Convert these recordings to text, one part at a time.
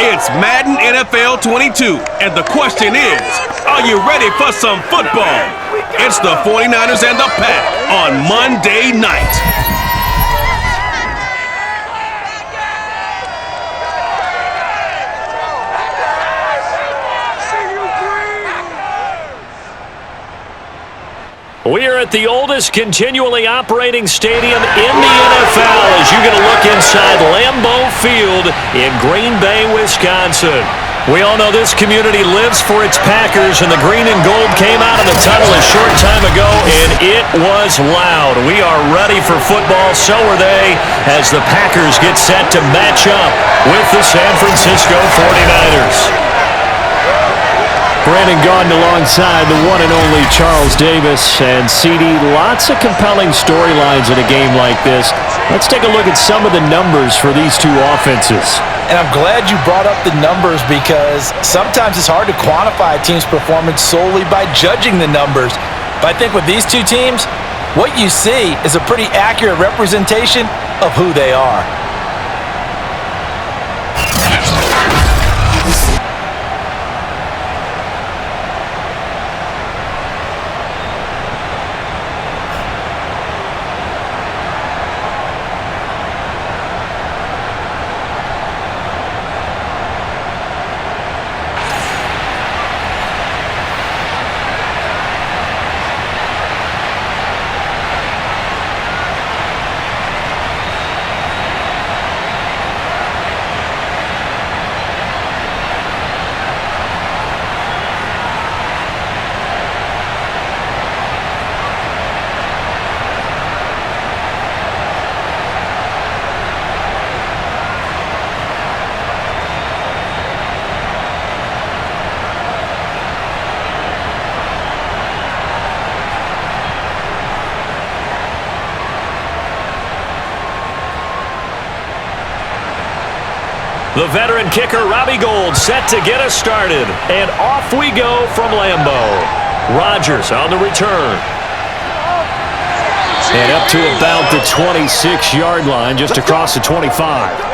It's Madden NFL 22, and the question is, are you ready for some football? It's the 49ers and the Pack on Monday night. We are at the oldest continually operating stadium in the NFL as you get a look inside Lambeau Field in Green Bay, Wisconsin. We all know this community lives for its Packers, and the green and gold came out of the tunnel a short time ago, and it was loud. We are ready for football, so are they, as the Packers get set to match up with the San Francisco 49ers. Brandon Gaudin alongside the one and only Charles Davis. And CD, lots of compelling storylines in a game like this. Let's take a look at some of the numbers for these two offenses. And I'm glad you brought up the numbers because sometimes it's hard to quantify a team's performance solely by judging the numbers. But I think with these two teams, what you see is a pretty accurate representation of who they are. The veteran kicker, Robbie Gould, set to get us started. And off we go from Lambeau. Rodgers on the return. And up to about the 26-yard line, just across the 25.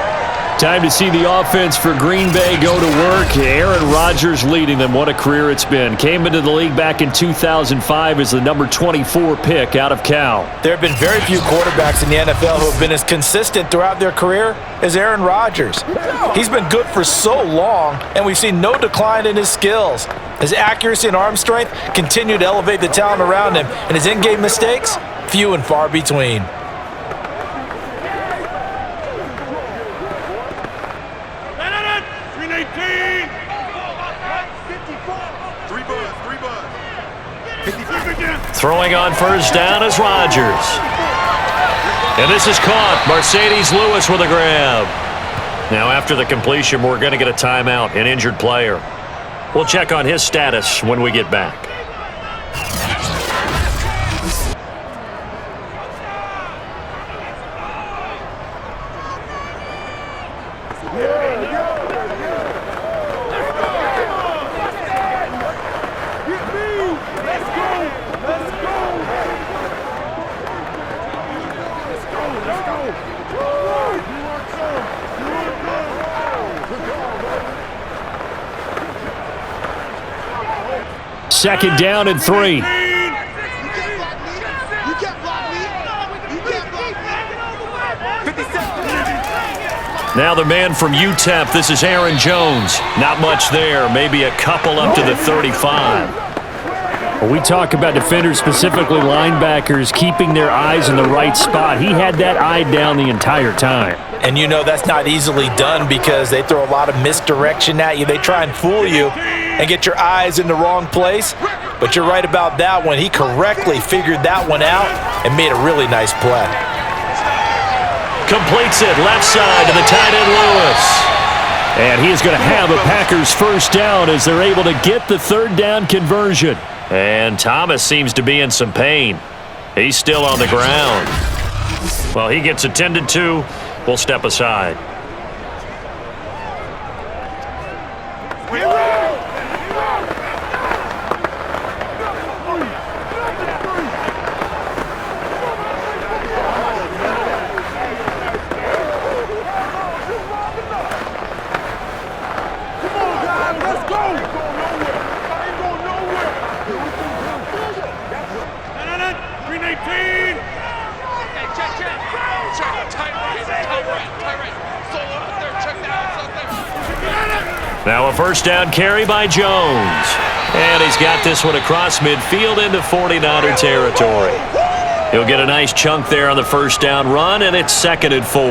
Time to see the offense for Green Bay go to work. Aaron Rodgers leading them. What a career it's been. Came into the league back in 2005 as the number 24 pick out of Cal. There have been very few quarterbacks in the NFL who have been as consistent throughout their career as Aaron Rodgers. He's been good for so long, and we've seen no decline in his skills. His accuracy and arm strength continue to elevate the talent around him, and his in-game mistakes, few and far between. Throwing on first down is Rodgers. And this is caught. Mercedes Lewis with a grab. Now after the completion, we're going to get a timeout, an injured player. We'll check on his status when we get back. Second down and 3. Now the man from UTEP, this is Aaron Jones. Not much there, maybe a couple up to the 35. When we talk about defenders, specifically linebackers, keeping their eyes in the right spot, he had that eye down the entire time. And you know that's not easily done because they throw a lot of misdirection at you. They try and fool you and get your eyes in the wrong place. But you're right about that one. He correctly figured that one out and made a really nice play. Completes it left side to the tight end Lewis. And he is going to have a Packers first down as they're able to get the third down conversion. And Thomas seems to be in some pain. He's still on the ground. Well, he gets attended to. We'll step aside. Now a first down carry by Jones. And he's got this one across midfield into 49er territory. He'll get a nice chunk there on the first down run, and it's 2nd and 4.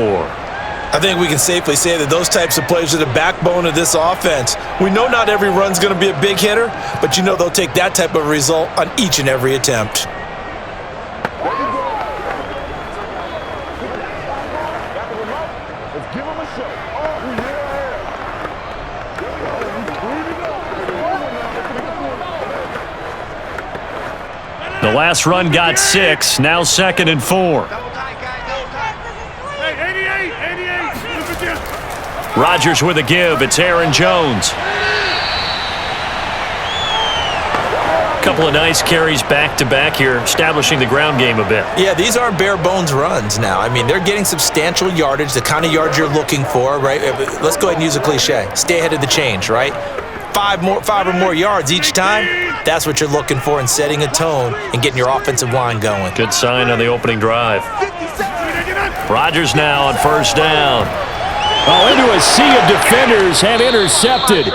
I think we can safely say that those types of plays are the backbone of this offense. We know not every run's going to be a big hitter, but you know they'll take that type of result on each and every attempt. The last run got 6, now 2nd and 4. Rodgers with a give. It's Aaron Jones. Couple of nice carries back-to-back here, establishing the ground game a bit. Yeah, these aren't bare-bones runs now. I mean, they're getting substantial yardage, the kind of yards you're looking for, right? Let's go ahead and use a cliche. Stay ahead of the change, right? 5 or more yards each time, that's what you're looking for in setting a tone and getting your offensive line going. Good sign on the opening drive. Rodgers now on first down. Oh, into a sea of defenders and intercepted.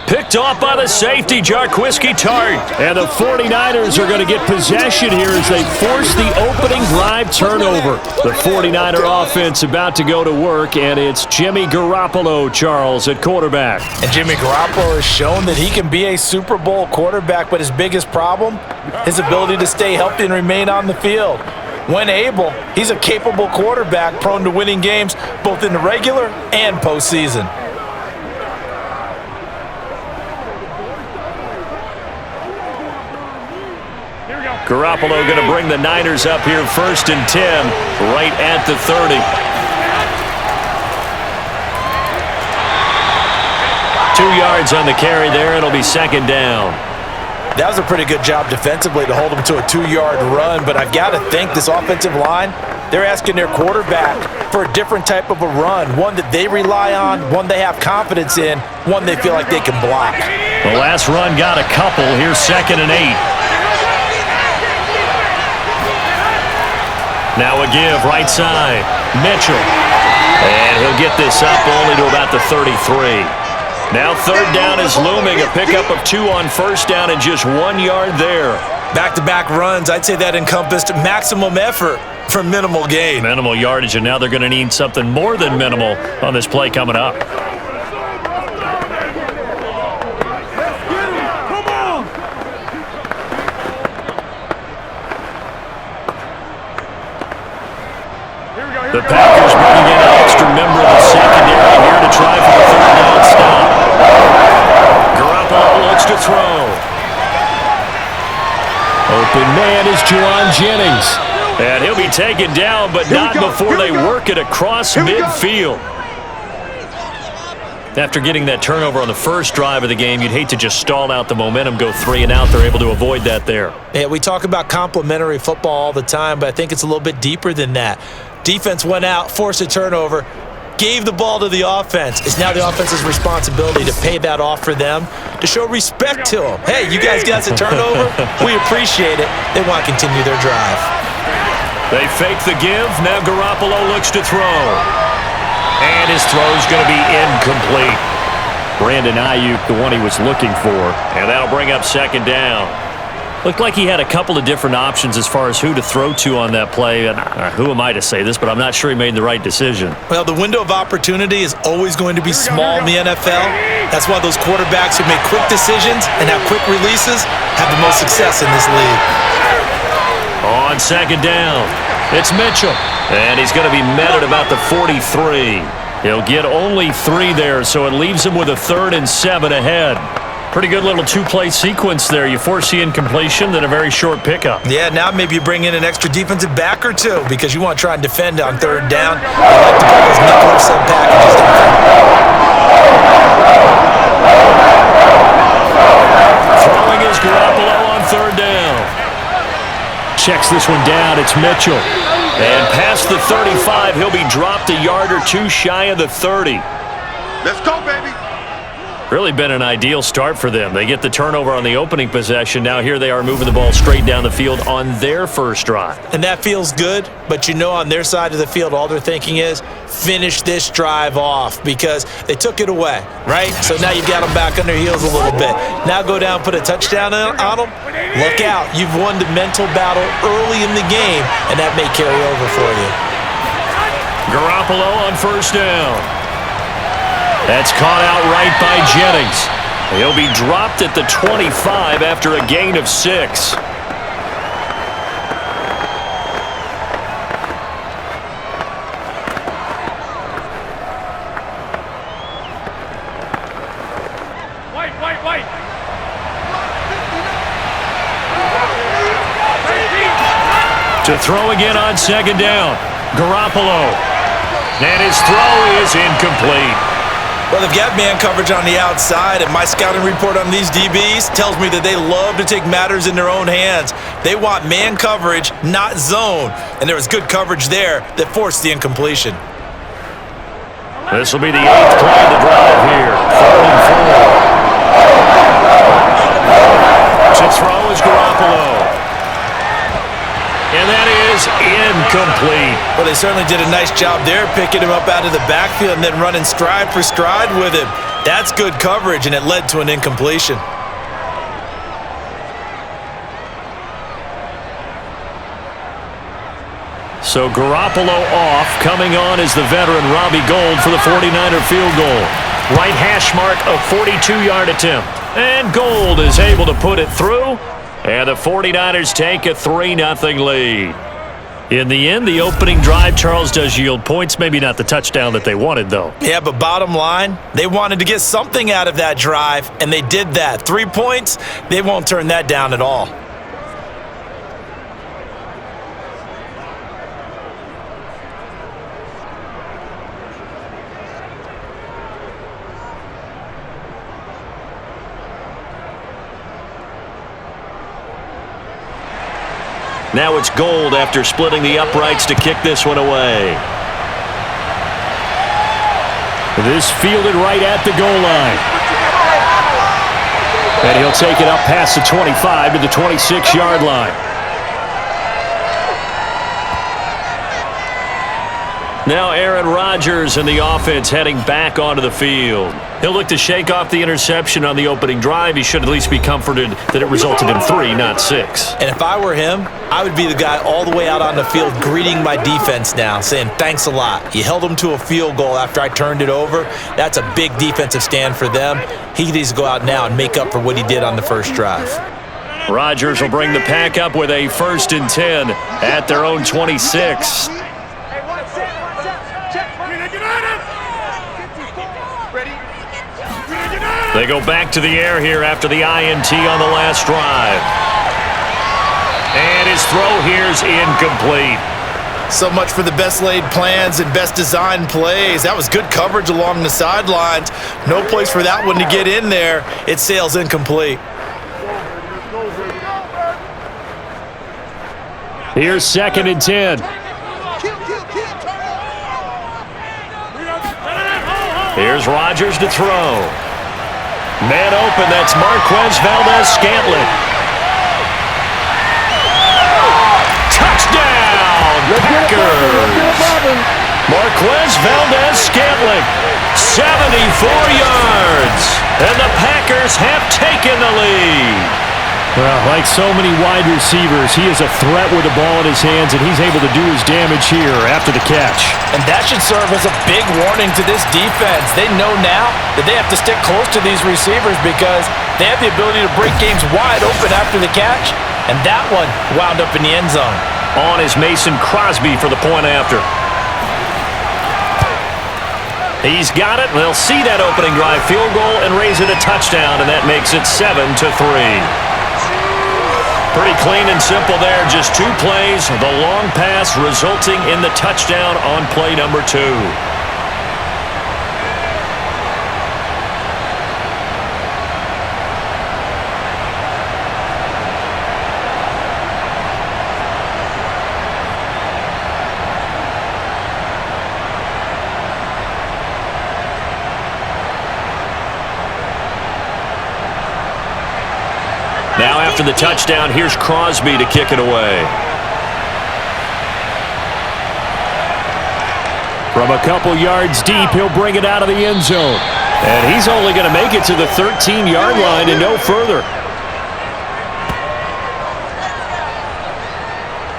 Picked off by the safety, Jarquiski Tart. And the 49ers are going to get possession here as they force the opening drive turnover. The 49er offense about to go to work, and it's Jimmy Garoppolo, Charles, at quarterback. And Jimmy Garoppolo has shown that he can be a Super Bowl quarterback, but his biggest problem, his ability to stay healthy and remain on the field. When able, he's a capable quarterback prone to winning games both in the regular and postseason. Garoppolo going to bring the Niners up here 1st and 10, right at the 30. Two yards on the carry there. It'll be 2nd down. That was a pretty good job defensively to hold him to a 2-yard run, but I've got to think this offensive line, they're asking their quarterback for a different type of a run, one that they rely on, one they have confidence in, one they feel like they can block. The last run got a couple. Here's 2nd and 8. Now a give, right side, Mitchell. And he'll get this up only to about the 33. Now 3rd down is looming, a pickup of 2 on first down and just 1 yard there. Back-to-back runs, I'd say that encompassed maximum effort for minimal gain. Minimal yardage, and now they're going to need something more than minimal on this play coming up. The Packers bringing in an extra member of the secondary here to try for the 3rd down stop. Garoppolo looks to throw. Open man is Juwan Jennings. And he'll be taken down, but not before they work it across midfield. After getting that turnover on the first drive of the game, you'd hate to just stall out the momentum, go 3 and out. They're able to avoid that there. Yeah, we talk about complementary football all the time, but I think it's a little bit deeper than that. Defense went out, forced a turnover, gave the ball to the offense. It's now the offense's responsibility to pay that off for them, to show respect to them. Hey, you guys got a turnover? We appreciate it. They want to continue their drive. They fake the give. Now Garoppolo looks to throw. And his throw's going to be incomplete. Brandon Ayuk, the one he was looking for. And that'll bring up 2nd down. Looked like he had a couple of different options as far as who to throw to on that play. And who am I to say this, but I'm not sure he made the right decision. Well, the window of opportunity is always going to be small in the NFL. That's why those quarterbacks who make quick decisions and have quick releases have the most success in this league. On 2nd down, it's Mitchell. And he's going to be met at about the 43. He'll get only 3 there, so it leaves him with a 3rd and 7 ahead. Pretty good little 2-play sequence there. You force the incompletion, then a very short pickup. Yeah, now maybe you bring in an extra defensive back or 2 because you want to try and defend on 3rd down. I like to put those nickel or sub packages down. Throwing is Garoppolo on 3rd down. Checks this one down. It's Mitchell. And past the 35, he'll be dropped a yard or 2 shy of the 30. Let's go, baby. Really been an ideal start for them. They get the turnover on the opening possession. Now here they are moving the ball straight down the field on their first drive. And that feels good, but you know on their side of the field, all they're thinking is finish this drive off because they took it away, right? So now you've got them back on their heels a little bit. Now go down, put a touchdown on them. Look out. You've won the mental battle early in the game, and that may carry over for you. Garoppolo on first down. That's caught out right by Jennings. He'll be dropped at the 25 after a gain of 6. To throw again on second down. Garoppolo. And his throw is incomplete. Well, they've got man coverage on the outside, and my scouting report on these DBs tells me that they love to take matters in their own hands. They want man coverage, not zone, and there was good coverage there that forced the incompletion. This will be the 8th play of the drive here. 3rd and 4. To throw is Garoppolo. And that is incomplete. Well, they certainly did a nice job there, picking him up out of the backfield and then running stride for stride with him. That's good coverage, and it led to an incompletion. So Garoppolo off. Coming on is the veteran Robbie Gould for the 49er field goal. Right hash mark, a 42-yard attempt. And Gould is able to put it through. And the 49ers take a 3-0 lead. In the end, the opening drive, Charles, does yield points. Maybe not the touchdown that they wanted, though. Yeah, but bottom line, they wanted to get something out of that drive, and they did that. 3 points, they won't turn that down at all. Now it's Gould after splitting the uprights to kick this one away. This fielded right at the goal line. And he'll take it up past the 25 to the 26-yard line. Now Aaron Rodgers and the offense heading back onto the field. He'll look to shake off the interception on the opening drive. He should at least be comforted that it resulted in 3, not 6. And if I were him, I would be the guy all the way out on the field greeting my defense now, saying thanks a lot. You held them to a field goal after I turned it over. That's a big defensive stand for them. He needs to go out now and make up for what he did on the first drive. Rodgers will bring the pack up with a 1st and 10 at their own 26. They go back to the air here after the INT on the last drive. And his throw here's incomplete. So much for the best laid plans and best designed plays. That was good coverage along the sidelines. No place for that one to get in there. It sails incomplete. Here's 2nd and 10. Here's Rodgers to throw. Man open, that's Marquez Valdez-Scantling. Touchdown, Packers! Marquez Valdez-Scantling, 74 yards. And the Packers have taken the lead. Well, like so many wide receivers, he is a threat with the ball in his hands, and he's able to do his damage here after the catch. And that should serve as a big warning to this defense. They know now that they have to stick close to these receivers because they have the ability to break games wide open after the catch, and that one wound up in the end zone. On is Mason Crosby for the point after. He's got it. They'll see that opening drive field goal and raise it a touchdown, and that makes it 7-3. Pretty clean and simple there. Just 2 plays. The long pass resulting in the touchdown on play number 2. after the touchdown, here's Crosby to kick it away. From a couple yards deep, he'll bring it out of the end zone. And he's only going to make it to the 13-yard line and no further.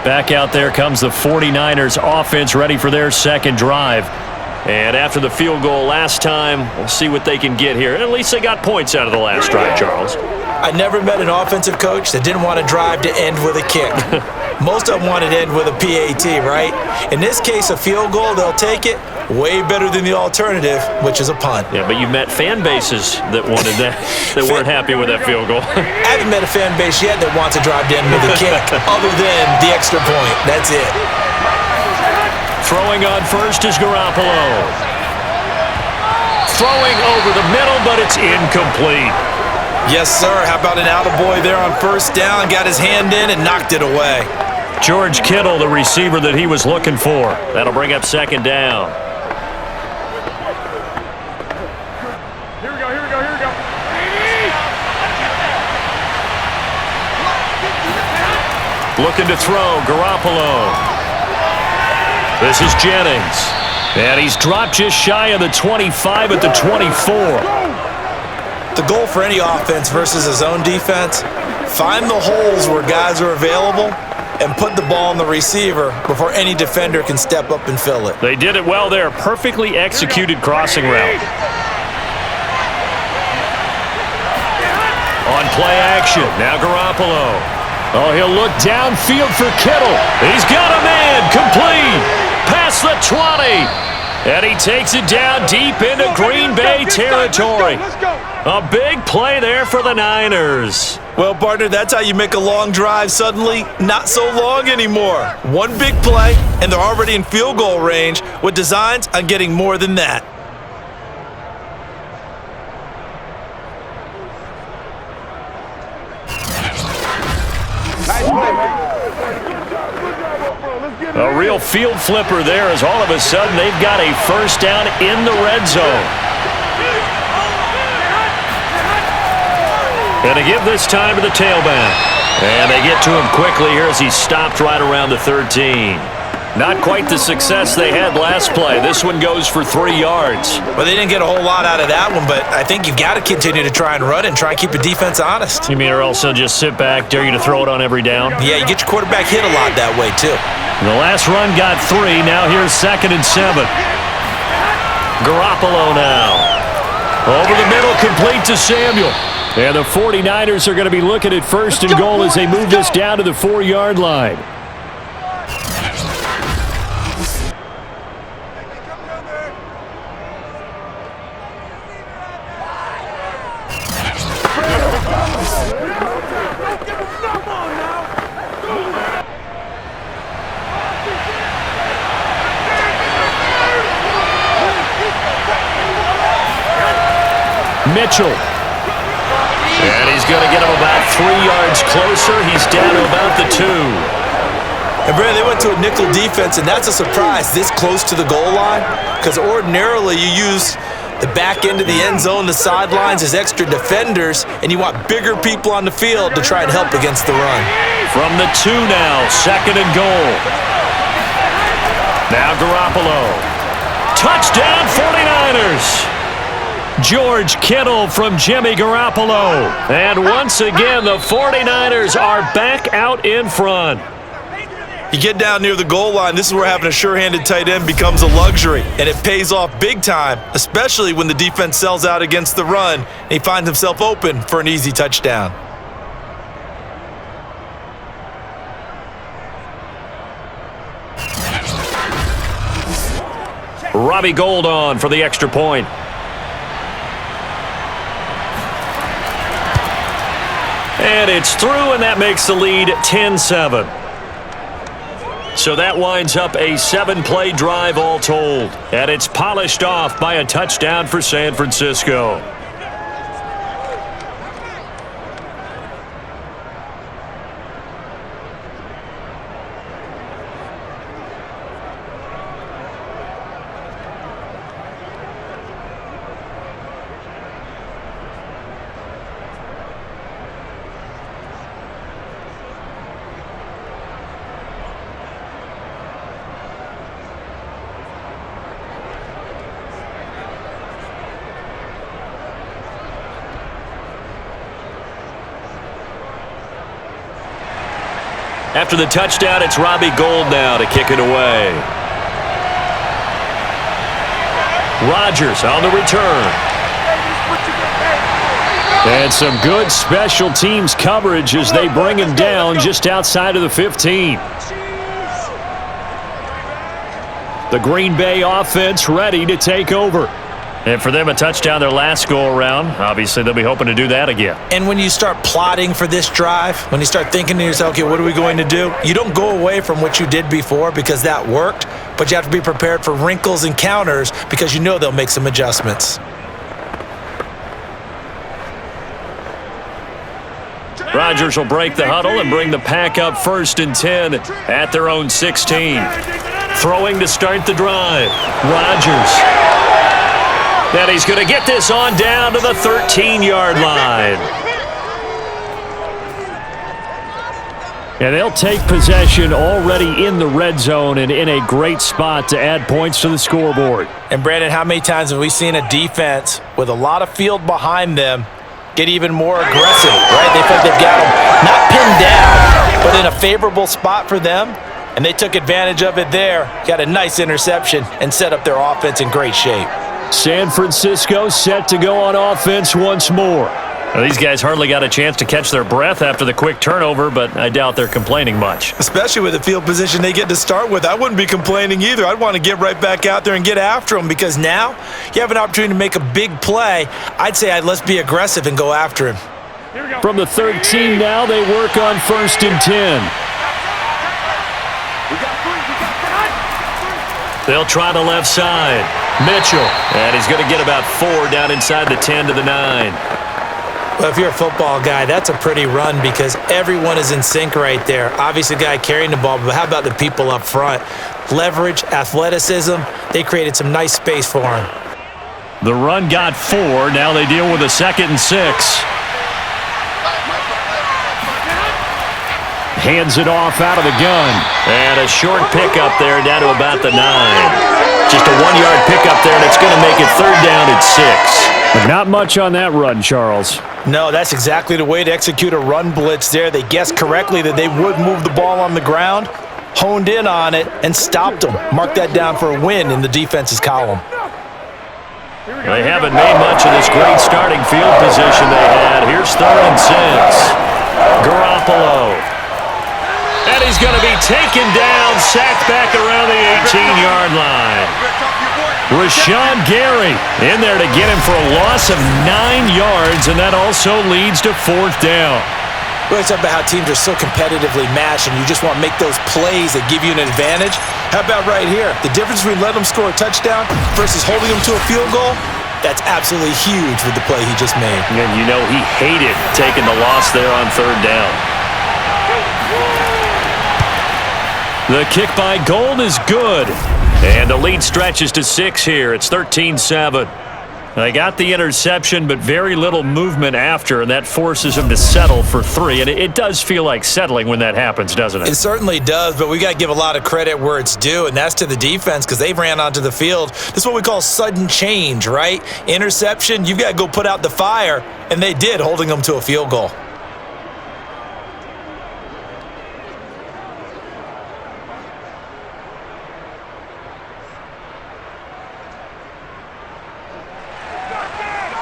Back out there comes the 49ers offense ready for their second drive. And after the field goal last time, we'll see what they can get here. At least they got points out of the last drive, Charles. I never met an offensive coach that didn't want to drive to end with a kick. Most of them wanted to end with a PAT, right? In this case, a field goal, they'll take it. Way better than the alternative, which is a punt. Yeah, but you met fan bases that wanted that, that weren't happy with that field goal. I haven't met a fan base yet that wants to drive to end with a kick, other than the extra point. That's it. Throwing on first is Garoppolo. Throwing over the middle, but it's incomplete. Yes, sir. How about an attaboy there on first down? Got his hand in and knocked it away. George Kittle, the receiver that he was looking for. That'll bring up second down. Here we go. Looking to throw, Garoppolo. This is Jennings. And he's dropped just shy of the 25 at the 24. The goal for any offense versus his own defense, find the holes where guys are available and put the ball on the receiver before any defender can step up and fill it. They did it well there. Perfectly executed crossing route. On play action, now Garoppolo. Oh, he'll look downfield for Kittle. He's got a man, complete, past the 20. And he takes it down deep into Green Bay territory. A big play there for the Niners. Well, partner, that's how you make a long drive suddenly not so long anymore. One big play, and they're already in field goal range with designs on getting more than that. A real field flipper there as all of a sudden they've got a first down in the red zone. And to give this time to the tailback. And they get to him quickly here as he stopped right around the 13. Not quite the success they had last play. This one goes for 3 yards. Well, they didn't get a whole lot out of that one, but I think you've got to continue to try and run and try and keep the defense honest. You mean or else they'll just sit back, dare you to throw it on every down? Yeah, you get your quarterback hit a lot that way, too. The last run got 3. Now here's 2nd and 7. Garoppolo now. Over the middle, complete to Samuel. And the 49ers are going to be looking at 1st and goal as they move this down to the 4-yard line. Mitchell. And he's going to get him about 3 yards closer. He's down to about the 2. And, Brad, they went to a nickel defense, and that's a surprise this close to the goal line because ordinarily you use the back end of the end zone, the sidelines as extra defenders, and you want bigger people on the field to try and help against the run. From the 2 now, 2nd and goal. Now Garoppolo. Touchdown 49ers. George Kittle from Jimmy Garoppolo. And once again, the 49ers are back out in front. You get down near the goal line, this is where having a sure-handed tight end becomes a luxury, and it pays off big time, especially when the defense sells out against the run, and he finds himself open for an easy touchdown. Robbie Gould on for the extra point. And it's through, and that makes the lead 10-7. So that winds up a 7-play drive all told. And it's polished off by a touchdown for San Francisco. After the touchdown, it's Robbie Gould now to kick it away. Rodgers on the return. And some good special teams coverage as they bring him down just outside of the 15. The Green Bay offense ready to take over. And for them, a touchdown their last go-around. Obviously, they'll be hoping to do that again. And when you start plotting for this drive, when you start thinking to yourself, okay, what are we going to do? You don't go away from what you did before because that worked, but you have to be prepared for wrinkles and counters because you know they'll make some adjustments. Rodgers will break the huddle and bring the pack up 1st and 10 at their own 16. Throwing to start the drive. Rodgers. And he's going to get this on down to the 13-yard line. And they'll take possession already in the red zone and in a great spot to add points to the scoreboard. And Brandon, how many times have we seen a defense with a lot of field behind them get even more aggressive, right? They think they've got them not pinned down, but in a favorable spot for them, and they took advantage of it there. Got a nice interception and set up their offense in great shape. San Francisco set to go on offense once more. Well, these guys hardly got a chance to catch their breath after the quick turnover, but I doubt they're complaining much. Especially with the field position they get to start with. I wouldn't be complaining either. I'd want to get right back out there and get after them because now you have an opportunity to make a big play. I'd say let's be aggressive and go after him. From the 13 now, they work on 1st and 10. They'll try the left side. Mitchell. And he's going to get about 4 down inside the 10 to the 9. Well, if you're a football guy, that's a pretty run because everyone is in sync right there. Obviously, the guy carrying the ball, but how about the people up front? Leverage, athleticism, they created some nice space for him. The run got 4. Now they deal with a 2nd and 6. Hands it off out of the gun. And a short pickup there down to about the 9. Just a 1-yard pickup there, and it's going to make it 3rd down and 6. But not much on that run, Charles. No, that's exactly the way to execute a run blitz there. They guessed correctly that they would move the ball on the ground, honed in on it, and stopped them. Mark that down for a win in the defense's column. They haven't made much of this great starting field position they had. Here's 3rd and 6. Garoppolo. And he's going to be taken down, sacked back around the 18-yard line. Rashawn Gary in there to get him for a loss of 9 yards, and that also leads to 4th down. Well, it's about how teams are so competitively matched, and you just want to make those plays that give you an advantage. How about right here? The difference between letting them score a touchdown versus holding them to a field goal, that's absolutely huge with the play he just made. And you know he hated taking the loss there on 3rd down. The kick by Gould is good. And the lead stretches to 6 here. It's 13-7. They got the interception, but very little movement after, and that forces them to settle for 3. And it does feel like settling when that happens, doesn't it? It certainly does, but we got to give a lot of credit where it's due, and that's to the defense because they ran onto the field. This is what we call sudden change, right? Interception, you've got to go put out the fire, and they did, holding them to a field goal.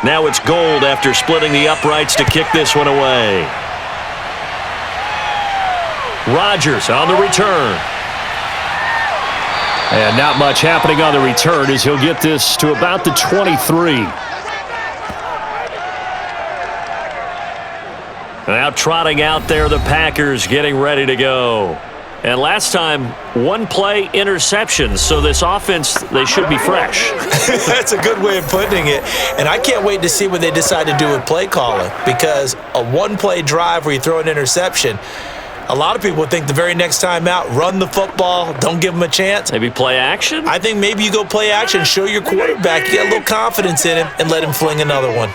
Now it's Gould after splitting the uprights to kick this one away. Rodgers on the return. And not much happening on the return as he'll get this to about the 23. Now trotting out there, the Packers getting ready to go. And last time, 1-play interception, so this offense, they should be fresh. That's a good way of putting it. And I can't wait to see what they decide to do with play calling because a 1-play drive where you throw an interception, a lot of people think the very next time out, run the football, don't give them a chance. Maybe play action? I think maybe you go play action, show your quarterback, you get a little confidence in him, and let him fling another one.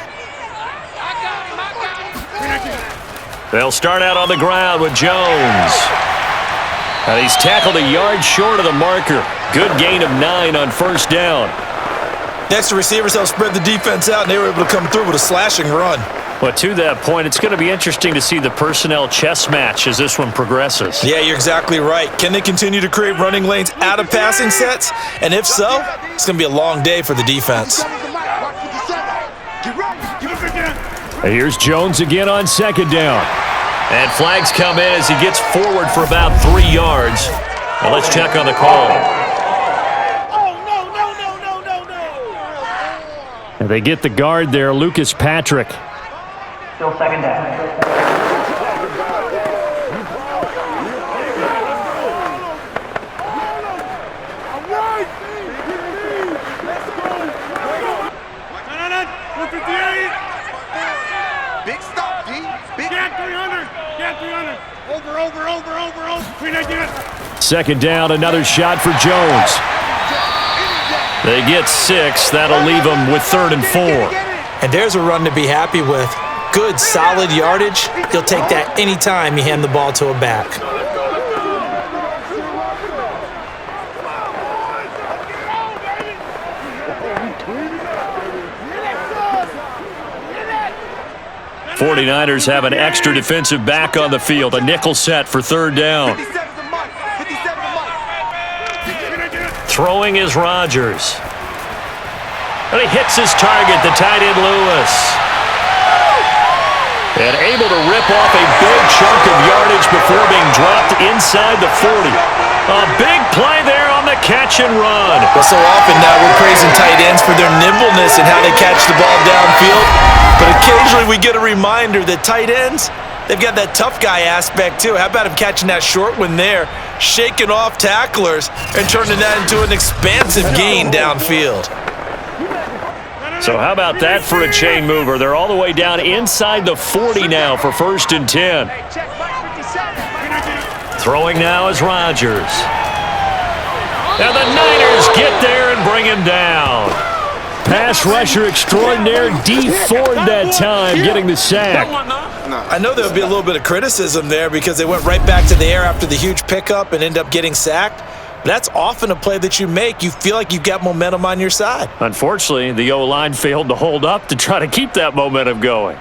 They'll start out on the ground with Jones. And he's tackled a yard short of the marker. Good gain of 9 on 1st down. Next, the receivers helped spread the defense out, and they were able to come through with a slashing run. But to that point, it's going to be interesting to see the personnel chess match as this one progresses. Yeah, you're exactly right. Can they continue to create running lanes out of passing sets? And if so, it's going to be a long day for the defense. And here's Jones again on second down. And flags come in as he gets forward for about 3 yards. Now let's check on the call. And they get the guard there, Lucas Patrick. Still second down. Big stop, D. Big. Get 300. Get 300. Over. Second down, another shot for Jones. They get 6. That'll leave them with 3rd and 4. And there's a run to be happy with. Good, solid yardage. You'll take that anytime you hand the ball to a back. '49ers have an extra defensive back on the field. A nickel set for 3rd down. Throwing is Rodgers. And he hits his target, the tight end Lewis. And able to rip off a big chunk of yardage before being dropped inside the 40. A big play there on the catch and run. Well, so often now we're praising tight ends for their nimbleness and how they catch the ball downfield. But occasionally we get a reminder that tight ends, they've got that tough guy aspect too. How about him catching that short one there, shaking off tacklers, and turning that into an expansive gain downfield? So how about that for a chain mover? They're all the way down inside the 40 now for 1st and 10. Throwing now is Rodgers. Now the Niners get there and bring him down. Pass rusher extraordinaire, D Ford that time, getting the sack. I know there would be a little bit of criticism there because they went right back to the air after the huge pickup and end up getting sacked. But that's often a play that you make. You feel like you've got momentum on your side. Unfortunately, the O-line failed to hold up to try to keep that momentum going.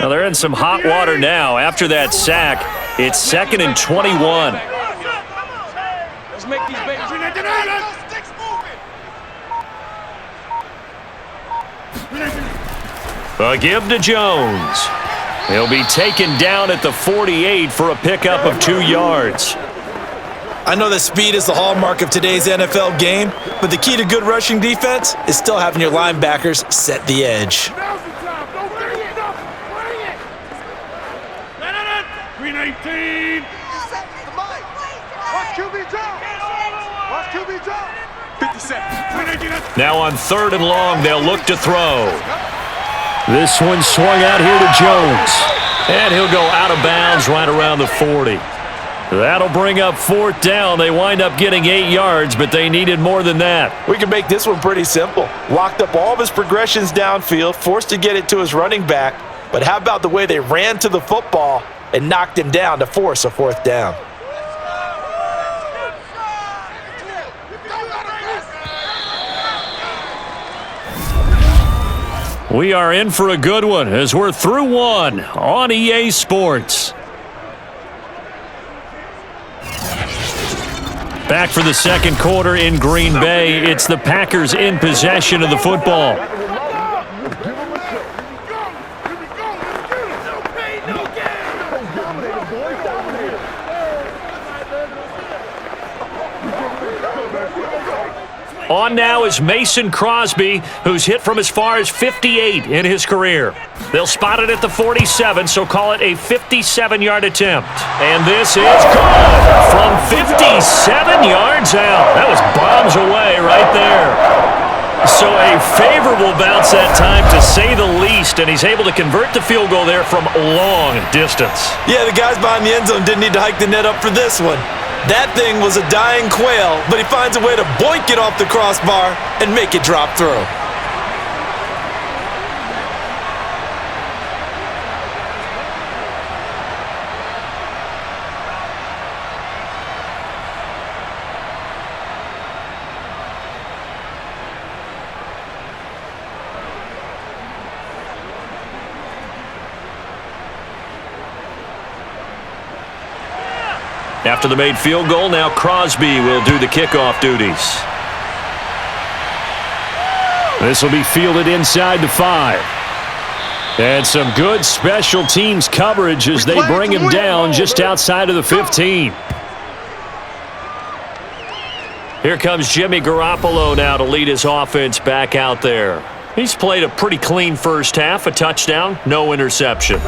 Now they're in some hot water now. After that sack, it's 2nd and 21. Let's make these babies. A give to Jones. He'll be taken down at the 48 for a pickup of 2 yards. I know that speed is the hallmark of today's NFL game, but the key to good rushing defense is still having your linebackers set the edge. Now's the time. Don't bring it. Bring it. 319. Watch QB drop. Watch QB drop. 57. Now on 3rd and long, they'll look to throw. This one swung out here to Jones. And he'll go out of bounds right around the 40. That'll bring up 4th down. They wind up getting 8 yards, but they needed more than that. We can make this one pretty simple. Locked up all of his progressions downfield, forced to get it to his running back. But how about the way they ran to the football and knocked him down to force a 4th down? We are in for a good one as we're through one on EA Sports. Back for the 2nd quarter in Green Bay. It's the Packers in possession of the football. On now is Mason Crosby, who's hit from as far as 58 in his career. They'll spot it at the 47, so call it a 57-yard attempt. And this is good from 57 yards out. That was bombs away right there. So a favorable bounce that time, to say the least, and he's able to convert the field goal there from long distance. Yeah, the guys behind the end zone didn't need to hike the net up for this one. That thing was a dying quail, but he finds a way to boink it off the crossbar and make it drop through. After the made field goal, now Crosby will do the kickoff duties. This will be fielded inside the 5. And some good special teams coverage as they bring him down just outside of the 15. Here comes Jimmy Garoppolo now to lead his offense back out there. He's played a pretty clean first half, a touchdown, no interceptions.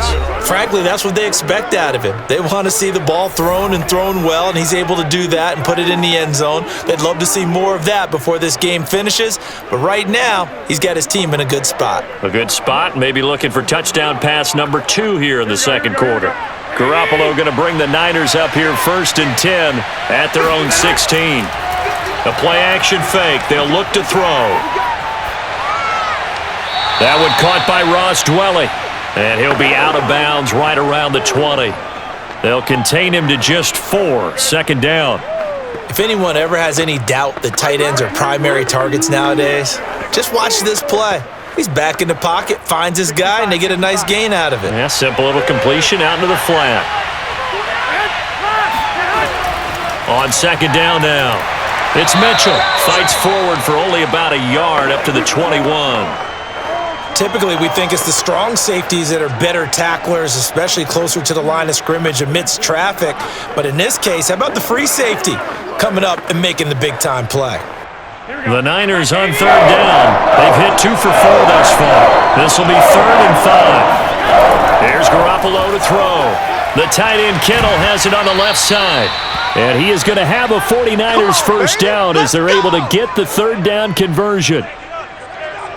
Frankly, that's what they expect out of him. They want to see the ball thrown and thrown well, and he's able to do that and put it in the end zone. They'd love to see more of that before this game finishes, but right now, he's got his team in a good spot. A good spot, maybe looking for touchdown pass number 2 here in the second quarter. Garoppolo going to bring the Niners up here 1st and 10 at their own 16. A play-action fake. They'll look to throw. That one caught by Ross Dwelly. And he'll be out of bounds right around the 20. They'll contain him to just 4. Second down. If anyone ever has any doubt that tight ends are primary targets nowadays, just watch this play. He's back in the pocket, finds his guy, and they get a nice gain out of it. Yeah, simple little completion out into the flat. On second down now. It's Mitchell. Fights forward for only about a yard up to the 21. Typically, we think it's the strong safeties that are better tacklers, especially closer to the line of scrimmage amidst traffic. But in this case, how about the free safety coming up and making the big-time play? The Niners on third down. They've hit 2 for 4 thus far. This will be 3rd and 5. Here's Garoppolo to throw. The tight end Kittle has it on the left side. And he is going to have a 49ers first down as they're able to get the third down conversion.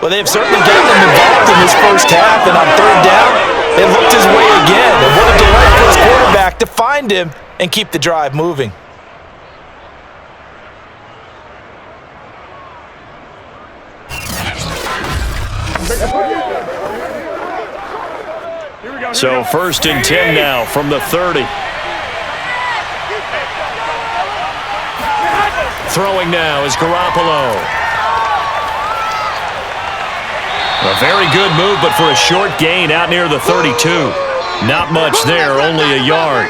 Well, they've certainly gotten him involved in this first half, and on third down, they looked his way again. And what a delight for his quarterback to find him and keep the drive moving. So 1st and 10 now from the 30. Throwing now is Garoppolo. A very good move, but for a short gain out near the 32. Not much there, only a yard.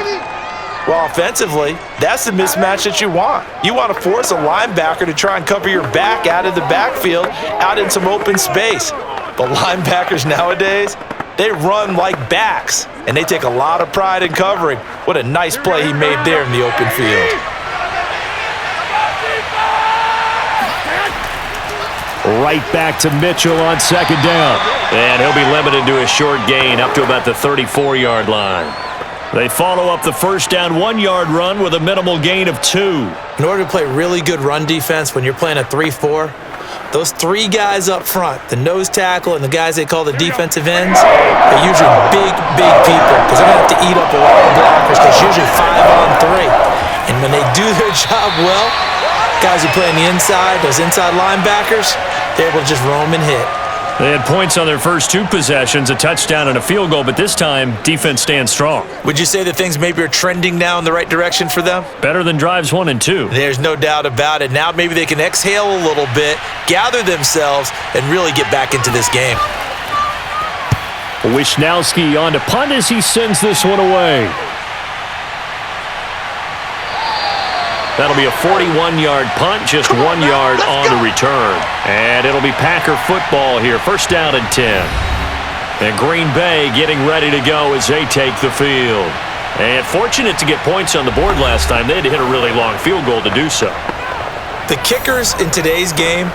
Well, offensively, that's the mismatch that you want. You want to force a linebacker to try and cover your back out of the backfield, out in some open space. But linebackers nowadays, they run like backs, and they take a lot of pride in covering. What a nice play he made there in the open field. Right back to Mitchell on second down. And he'll be limited to a short gain up to about the 34-yard line. They follow up the first down 1-yard run with a minimal gain of 2. In order to play really good run defense when you're playing a 3-4, those 3 guys up front, the nose tackle and the guys they call the defensive ends, are usually big people because they're going to have to eat up a lot of blockers because usually 5-on-3. And when they do their job well, guys who play on the inside, those inside linebackers, they're able to just roam and hit. They had points on their first 2 possessions, a touchdown and a field goal, but this time, defense stands strong. Would you say that things maybe are trending now in the right direction for them? Better than drives 1 and 2. There's no doubt about it. Now maybe they can exhale a little bit, gather themselves, and really get back into this game. Wisnowski on to punt as he sends this one away. That'll be a 41-yard punt, just 1 yard on the return. And it'll be Packer football here, first down and 10. And Green Bay getting ready to go as they take the field. And fortunate to get points on the board last time. They had to hit a really long field goal to do so. The kickers in today's game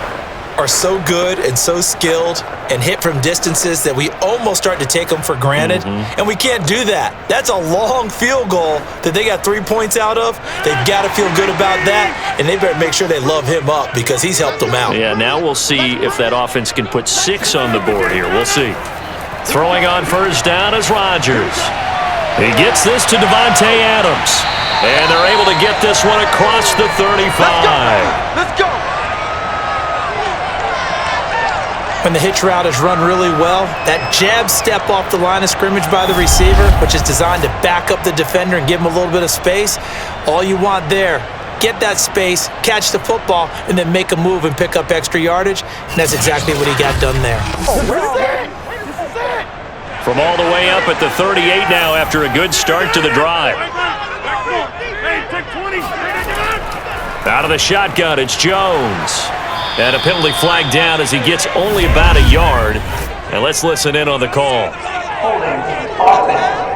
are so good and so skilled and hit from distances that we almost start to take them for granted. And we can't do that. That's a long field goal that they got 3 points out of. They've got to feel good about that, and they better make sure they love him up because he's helped them out. Yeah, now we'll see if that offense can put 6 on the board here. We'll see. Throwing on first down is Rodgers. He gets this to Devontae Adams. And they're able to get this one across the 35. Let's go! When the hitch route is run really well, that jab step off the line of scrimmage by the receiver, which is designed to back up the defender and give him a little bit of space, all you want there, get that space, catch the football, and then make a move and pick up extra yardage, and that's exactly what he got done there. From all the way up at the 38 now after a good start to the drive. Out of the shotgun, it's Jones. And a penalty flag down as he gets only about a yard. And let's listen in on the call. Holding offense.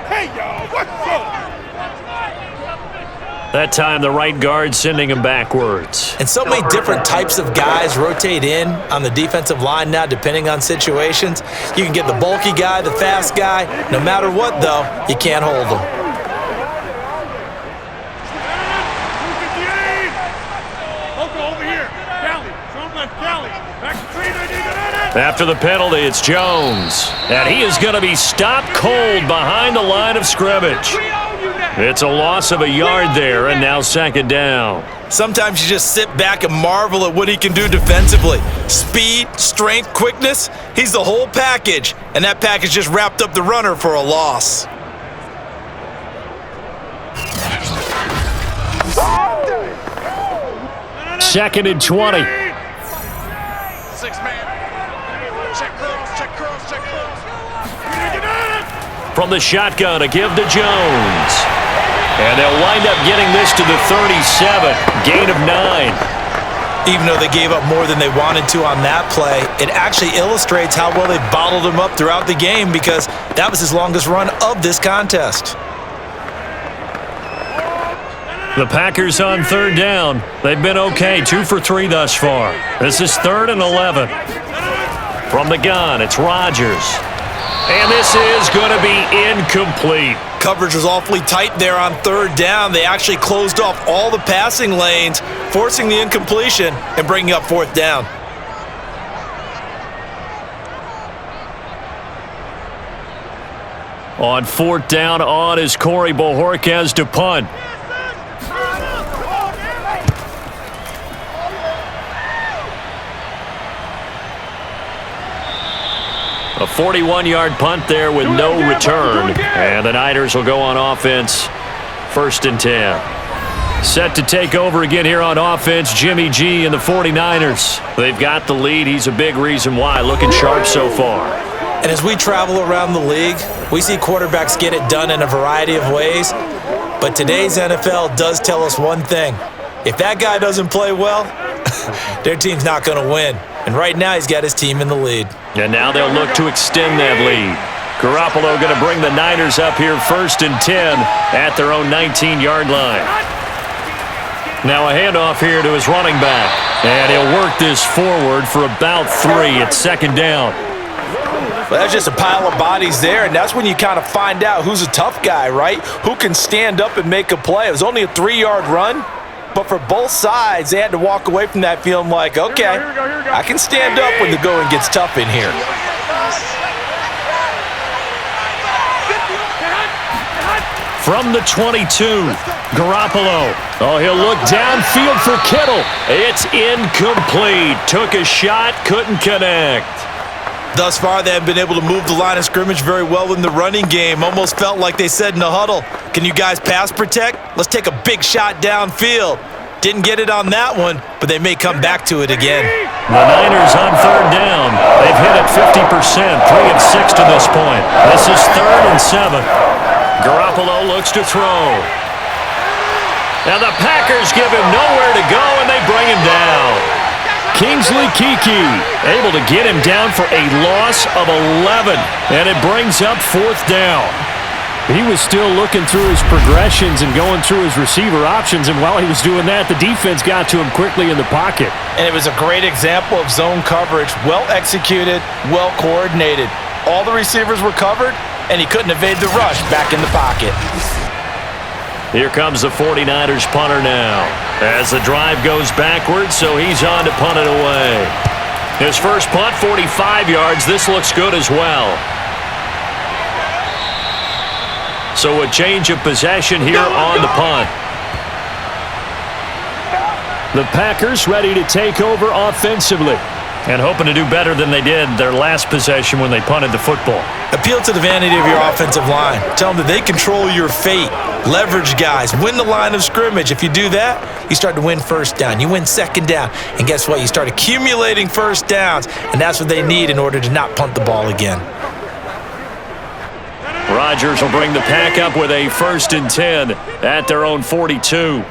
Hey, y'all, what's up? That time, the right guard sending him backwards. And so many different types of guys rotate in on the defensive line now, depending on situations. You can get the bulky guy, the fast guy. No matter what, though, you can't hold them. After the penalty, it's Jones. And he is going to be stopped cold behind the line of scrimmage. It's a loss of a yard there, and now second down. Sometimes you just sit back and marvel at what he can do defensively. Speed, strength, quickness, he's the whole package. And that package just wrapped up the runner for a loss. Second and 20. Six-man. Check cross. From the shotgun, a give to Jones. And they'll wind up getting this to the 37. Gain of 9. Even though they gave up more than they wanted to on that play, it actually illustrates how well they bottled him up throughout the game because that was his longest run of this contest. The Packers on third down. They've been okay, 2 for 3 thus far. This is 3rd and 11. From the gun, it's Rodgers. And this is going to be incomplete. Coverage was awfully tight there on third down. They actually closed off all the passing lanes, forcing the incompletion and bringing up fourth down. On fourth down, on is Corey Bojorquez to punt. A 41-yard punt there with no return. And the Niners will go on offense, 1st and 10. Set to take over again here on offense, Jimmy G and the 49ers. They've got the lead. He's a big reason why. Looking sharp so far. And as we travel around the league, we see quarterbacks get it done in a variety of ways. But today's NFL does tell us one thing. If that guy doesn't play well, their team's not going to win. And right now, he's got his team in the lead. And now they'll look to extend that lead. Garoppolo going to bring the Niners up here 1st and 10 at their own 19-yard line. Now a handoff here to his running back. And he'll work this forward for about 3 at 2nd down. Well, that's just a pile of bodies there, and that's when you kind of find out who's a tough guy, right? Who can stand up and make a play. It was only a 3-yard run, but for both sides, they had to walk away from that feeling like, okay, I can stand up when the going gets tough in here. From the 22, Garoppolo. Oh, he'll look downfield for Kittle. It's incomplete. Took a shot, couldn't connect. Thus far, they haven't been able to move the line of scrimmage very well in the running game. Almost felt like they said in the huddle, can you guys pass protect? Let's take a big shot downfield. Didn't get it on that one, but they may come back to it again. The Niners on third down. They've hit it 50%, 3 of 6 to this point. This is 3rd and 7. Garoppolo looks to throw. Now the Packers give him nowhere to go, and they bring him down. Kingsley Keke able to get him down for a loss of 11, and it brings up 4th down. He was still looking through his progressions and going through his receiver options, and while he was doing that, the defense got to him quickly in the pocket. And it was a great example of zone coverage, well executed, well coordinated. All the receivers were covered, and he couldn't evade the rush back in the pocket. Here comes the 49ers punter now as the drive goes backwards, so he's on to punt it away. His first punt, 45 yards. This looks good as well. So a change of possession here on the punt. The Packers ready to take over offensively. And hoping to do better than they did their last possession when they punted the football. Appeal to the vanity of your offensive line. Tell them that they control your fate. Leverage guys. Win the line of scrimmage. If you do that, you start to win first down. You win second down. And guess what? You start accumulating first downs. And that's what they need in order to not punt the ball again. Rodgers will bring the pack up with a 1st and 10 at their own 42.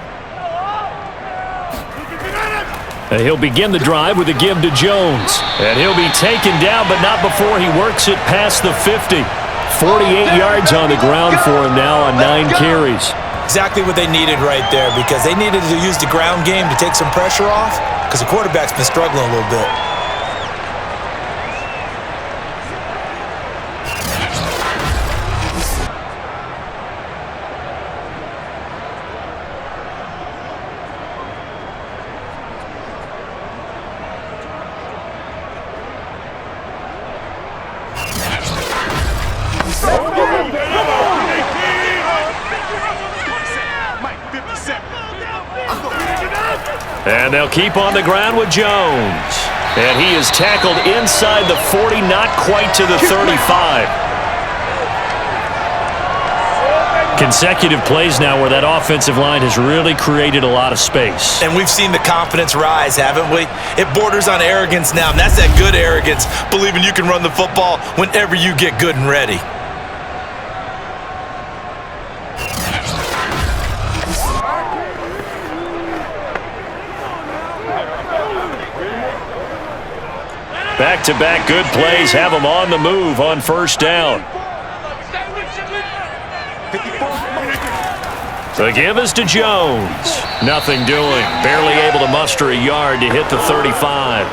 And he'll begin the drive with a give to Jones. And he'll be taken down, but not before he works it past the 50. 48 yards on the ground for him now on 9 carries. Exactly what they needed right there, because they needed to use the ground game to take some pressure off, because the quarterback's been struggling a little bit. And they'll keep on the ground with Jones. And he is tackled inside the 40, not quite to the 35. Consecutive plays now where that offensive line has really created a lot of space. And we've seen the confidence rise, haven't we? It borders on arrogance now, and that's that good arrogance, believing you can run the football whenever you get good and ready. Back-to-back good plays have him on the move on first down. The give is to Jones. Nothing doing. Barely able to muster a yard to hit the 35.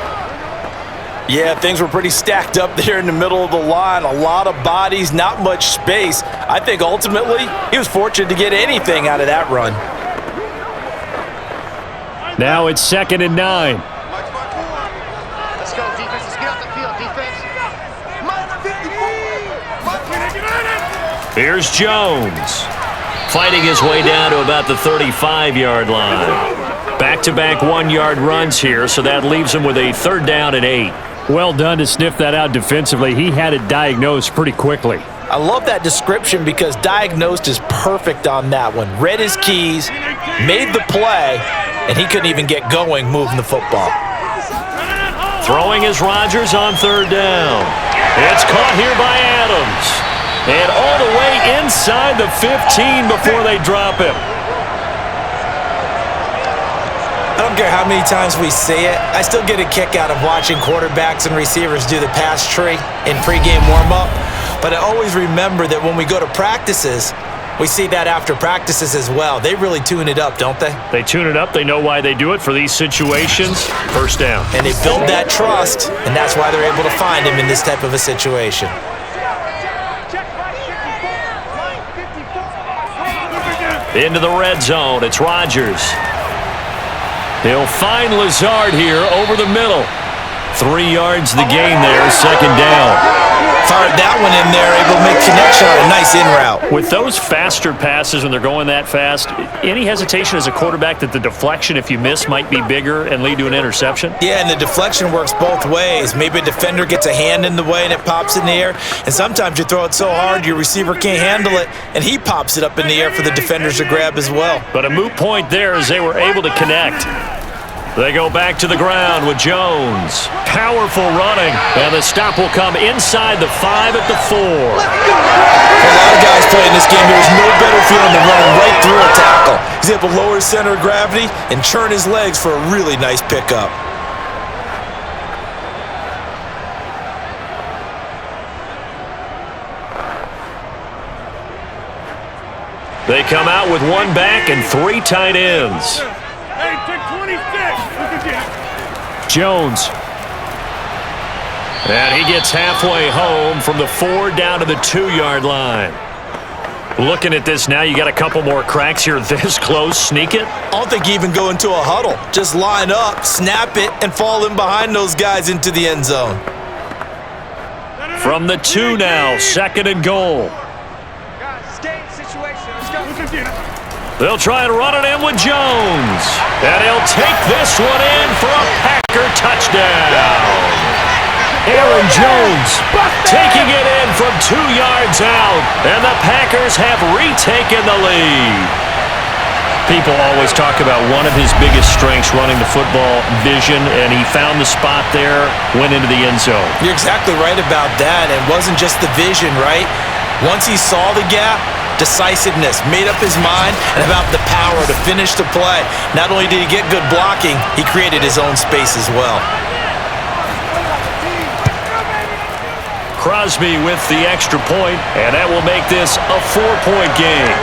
Yeah, things were pretty stacked up there in the middle of the line. A lot of bodies, not much space. I think ultimately he was fortunate to get anything out of that run. Now it's 2nd and 9. Let's go, defense. Let's get off the field, defense. Here's Jones. Fighting his way down to about the 35-yard line. Back-to-back 1-yard runs here, so that leaves him with a 3rd down and 8. Well done to sniff that out defensively. He had it diagnosed pretty quickly. I love that description because diagnosed is perfect on that one. Read his keys, made the play, and he couldn't even get going moving the football. Throwing is Rodgers on 3rd down. It's caught here by Adams. And all the way inside the 15 before they drop him. I don't care how many times we say it, I still get a kick out of watching quarterbacks and receivers do the pass tree in pregame warm-up. But I always remember that when we go to practices, we see that after practices as well. They really tune it up, don't they? They tune it up. They know why they do it for these situations. First down. And they build that trust, and that's why they're able to find him in this type of a situation. Into the red zone. It's Rodgers. He'll find Lazard here over the middle. 3 yards the gain there, 2nd down. Fired that one in there, able to make connection on a nice in route. With those faster passes when they're going that fast, any hesitation as a quarterback that the deflection, if you miss, might be bigger and lead to an interception? Yeah, and the deflection works both ways. Maybe a defender gets a hand in the way and it pops in the air, and sometimes you throw it so hard your receiver can't handle it, and he pops it up in the air for the defenders to grab as well. But a moot point there as they were able to connect. They go back to the ground with Jones. Powerful running. And the stop will come inside the 5 at the 4. For a lot of guys playing this game, there's no better feeling than running right through a tackle. He's able to lower his center of gravity and churn his legs for a really nice pickup. They come out with 1 back and 3 tight ends. Hey, take 26. Jones. And he gets halfway home from the 4 down to the 2-yard line. Looking at this now, you got a couple more cracks here this close. Sneak it? I don't think you even go into a huddle. Just line up, snap it, and fall in behind those guys into the end zone. From the 2 now, 2nd and goal. They'll try and run it in with Jones. And he'll take this one in for a Packer touchdown. Aaron Jones taking it in from 2 yards out. And the Packers have retaken the lead. People always talk about one of his biggest strengths running the football, vision, and he found the spot there, went into the end zone. You're exactly right about that. It wasn't just the vision, right? Once he saw the gap, decisiveness, made up his mind, and about the power to finish the play. Not only did he get good blocking, he created his own space as well. Crosby with the extra point, and that will make this a 4-point game.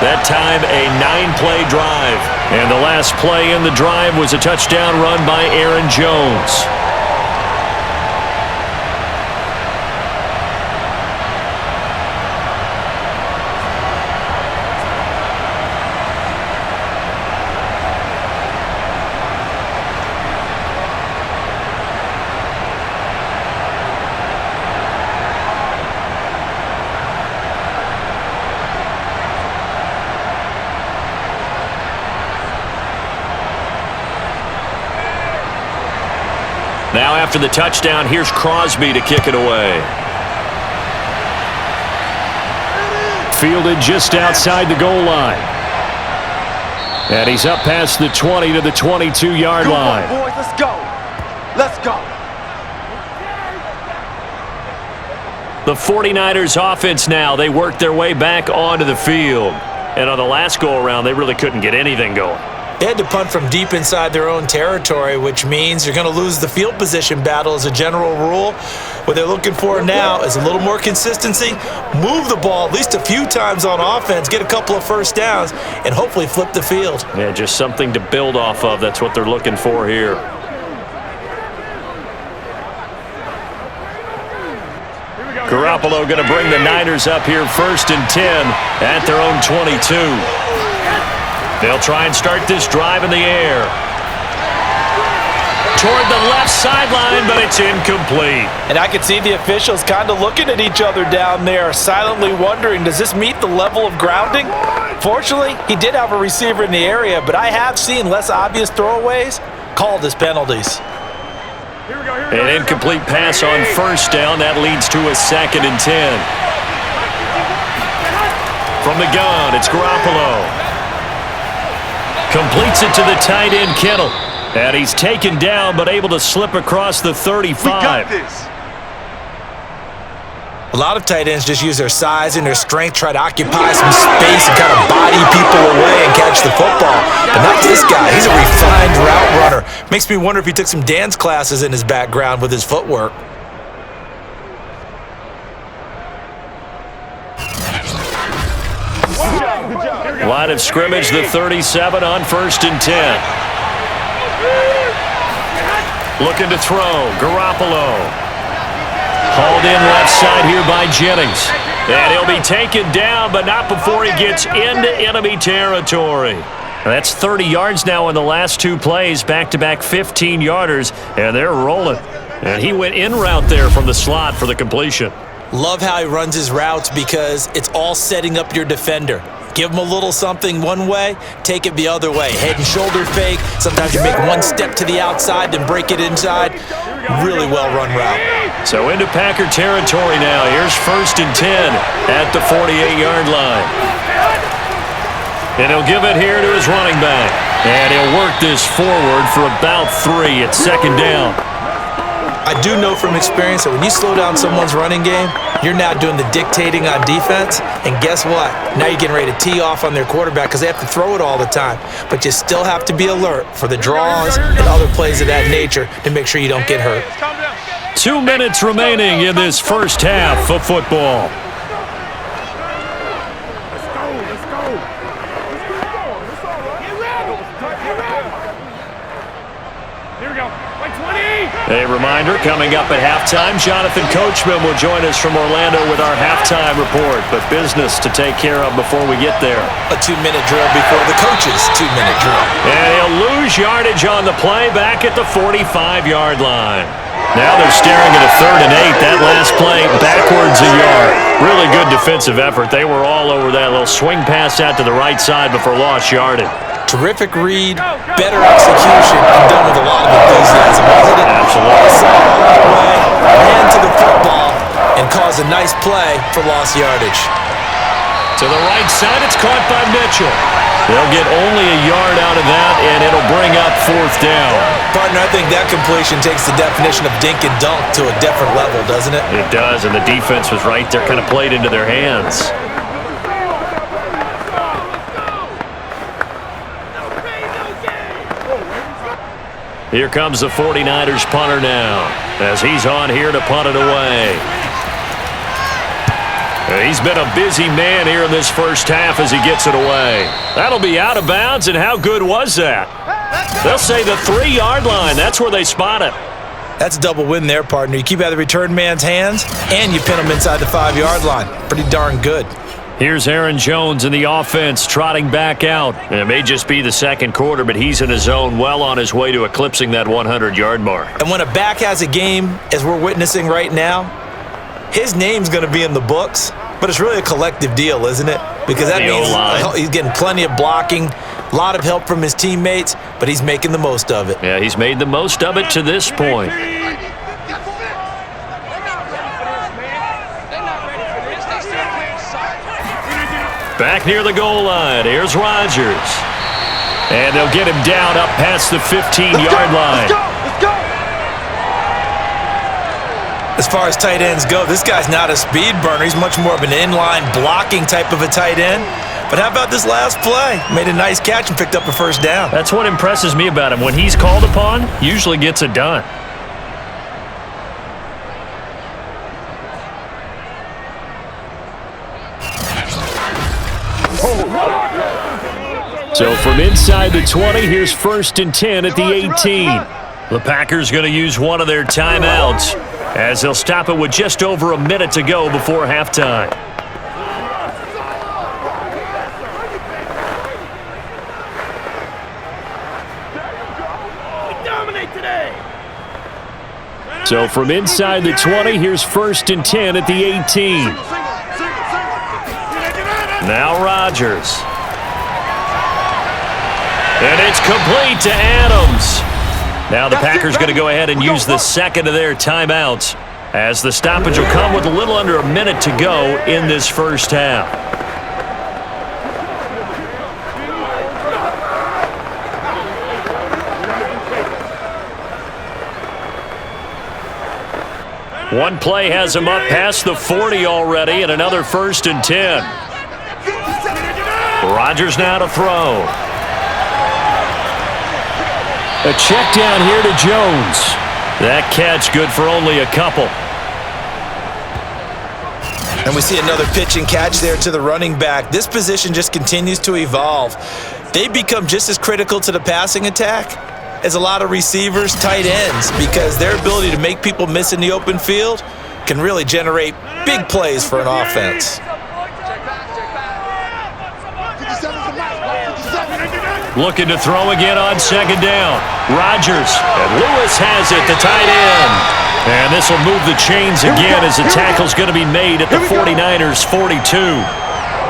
That time, a 9-play drive. And the last play in the drive was a touchdown run by Aaron Jones. Now after the touchdown, here's Crosby to kick it away. Fielded just outside the goal line. And he's up past the 20 to the 22-yard line. Come on, boys, let's go. Let's go. The 49ers offense now, they work their way back onto the field. And on the last go-around, they really couldn't get anything going. They had to punt from deep inside their own territory, which means you're going to lose the field position battle as a general rule. What they're looking for now is a little more consistency, move the ball at least a few times on offense, get a couple of first downs, and hopefully flip the field. Yeah, just something to build off of. That's what they're looking for here. Garoppolo going to bring the Niners up here 1st and 10 at their own 22. They'll try and start this drive in the air. Toward the left sideline, but it's incomplete. And I could see the officials kind of looking at each other down there, silently wondering, does this meet the level of grounding? Fortunately, he did have a receiver in the area, but I have seen less obvious throwaways called as penalties. An incomplete pass on 1st down. That leads to a 2nd and 10. From the gun, it's Garoppolo. Completes it to the tight end, Kittle. And he's taken down, but able to slip across the 35. We got this. A lot of tight ends just use their size and their strength, try to occupy some space and kind of body people away and catch the football. But not this guy. He's a refined route runner. Makes me wonder if he took some dance classes in his background with his footwork. Line of scrimmage, the 37 on 1st and 10. Looking to throw, Garoppolo. Hauled in left side here by Jennings. And he'll be taken down, but not before he gets into enemy territory. That's 30 yards now in the last 2 plays, back-to-back 15-yarders, and they're rolling. And he went in route there from the slot for the completion. Love how he runs his routes because it's all setting up your defender. Give him a little something one way, take it the other way. Head and shoulder fake. Sometimes you make one step to the outside, then break it inside. Really well-run route. So into Packer territory now. Here's 1st and 10 at the 48-yard line. And he'll give it here to his running back. And he'll work this forward for about 3 at 2nd down. I do know from experience that when you slow down someone's running game, you're now doing the dictating on defense. And guess what? Now you're getting ready to tee off on their quarterback because they have to throw it all the time. But you still have to be alert for the draws and other plays of that nature to make sure you don't get hurt. 2 minutes remaining in this first half of football. A reminder, coming up at halftime, Jonathan Coachman will join us from Orlando with our halftime report, but business to take care of before we get there. A 2-minute drill before the coach's 2-minute drill. And he'll lose yardage on the play back at the 45-yard line. Now they're staring at a 3rd and 8. That last play backwards a yard. Really good defensive effort. They were all over that little swing pass out to the right side before lost yardage. Terrific read, better execution, and done with a lot of enthusiasm, wasn't it? Absolutely. Saw it all the way, ran to the football, and caused a nice play for lost yardage. To the right side, it's caught by Mitchell. They'll get only a yard out of that, and it'll bring up 4th down. Partner, I think that completion takes the definition of dink and dunk to a different level, doesn't it? It does, and the defense was right there, kind of played into their hands. Here comes the 49ers punter now, as he's on here to punt it away. He's been a busy man here in this first half as he gets it away. That'll be out of bounds, and how good was that? They'll say the 3-yard line. That's where they spot it. That's a double win there, partner. You keep out of the return man's hands, and you pin him inside the 5-yard line. Pretty darn good. Here's Aaron Jones in the offense trotting back out. And it may just be the second quarter, but he's in his zone, well on his way to eclipsing that 100-yard mark. And when a back has a game, as we're witnessing right now, his name's going to be in the books, but it's really a collective deal, isn't it? Because that means he's getting plenty of blocking, a lot of help from his teammates, but he's making the most of it. Yeah, he's made the most of it to this point. Back near the goal line, here's Rodgers. And they'll get him down up past the 15-yard line. Let's go! As far as tight ends go, this guy's not a speed burner. He's much more of an inline blocking type of a tight end. But how about this last play? Made a nice catch and picked up a first down. That's what impresses me about him. When he's called upon, usually gets it done. So from inside the 20, here's 1st and 10 at the 18. The Packers going to use one of their timeouts as they'll stop it with just over a minute to go before halftime. So from inside the 20, here's 1st and 10 at the 18. Now Rodgers. And it's complete to Adams. Now the Packers going to go ahead and use the second of their timeouts as the stoppage will come with a little under a minute to go in this first half. One play has him up past the 40 already, and another 1st and 10. Rodgers now to throw. A check down here to Jones. That catch good for only a couple. And we see another pitch and catch there to the running back. This position just continues to evolve. They become just as critical to the passing attack as a lot of receivers, tight ends, because their ability to make people miss in the open field can really generate big plays for an offense. Looking to throw again on second down. Rodgers, and Lewis has it, the tight end. And this will move the chains again as the tackle's going to be made at the 49ers' 42.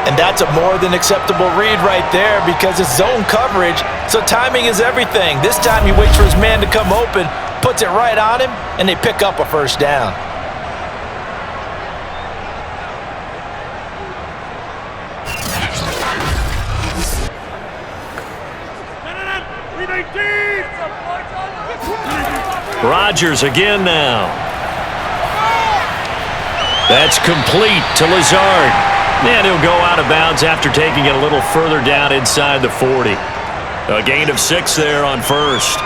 And that's a more than acceptable read right there because it's zone coverage, so timing is everything. This time he waits for his man to come open, puts it right on him, and they pick up a first down. Rodgers again now. That's complete to Lazard. And he'll go out of bounds after taking it a little further down inside the 40. A gain of 6 there on first.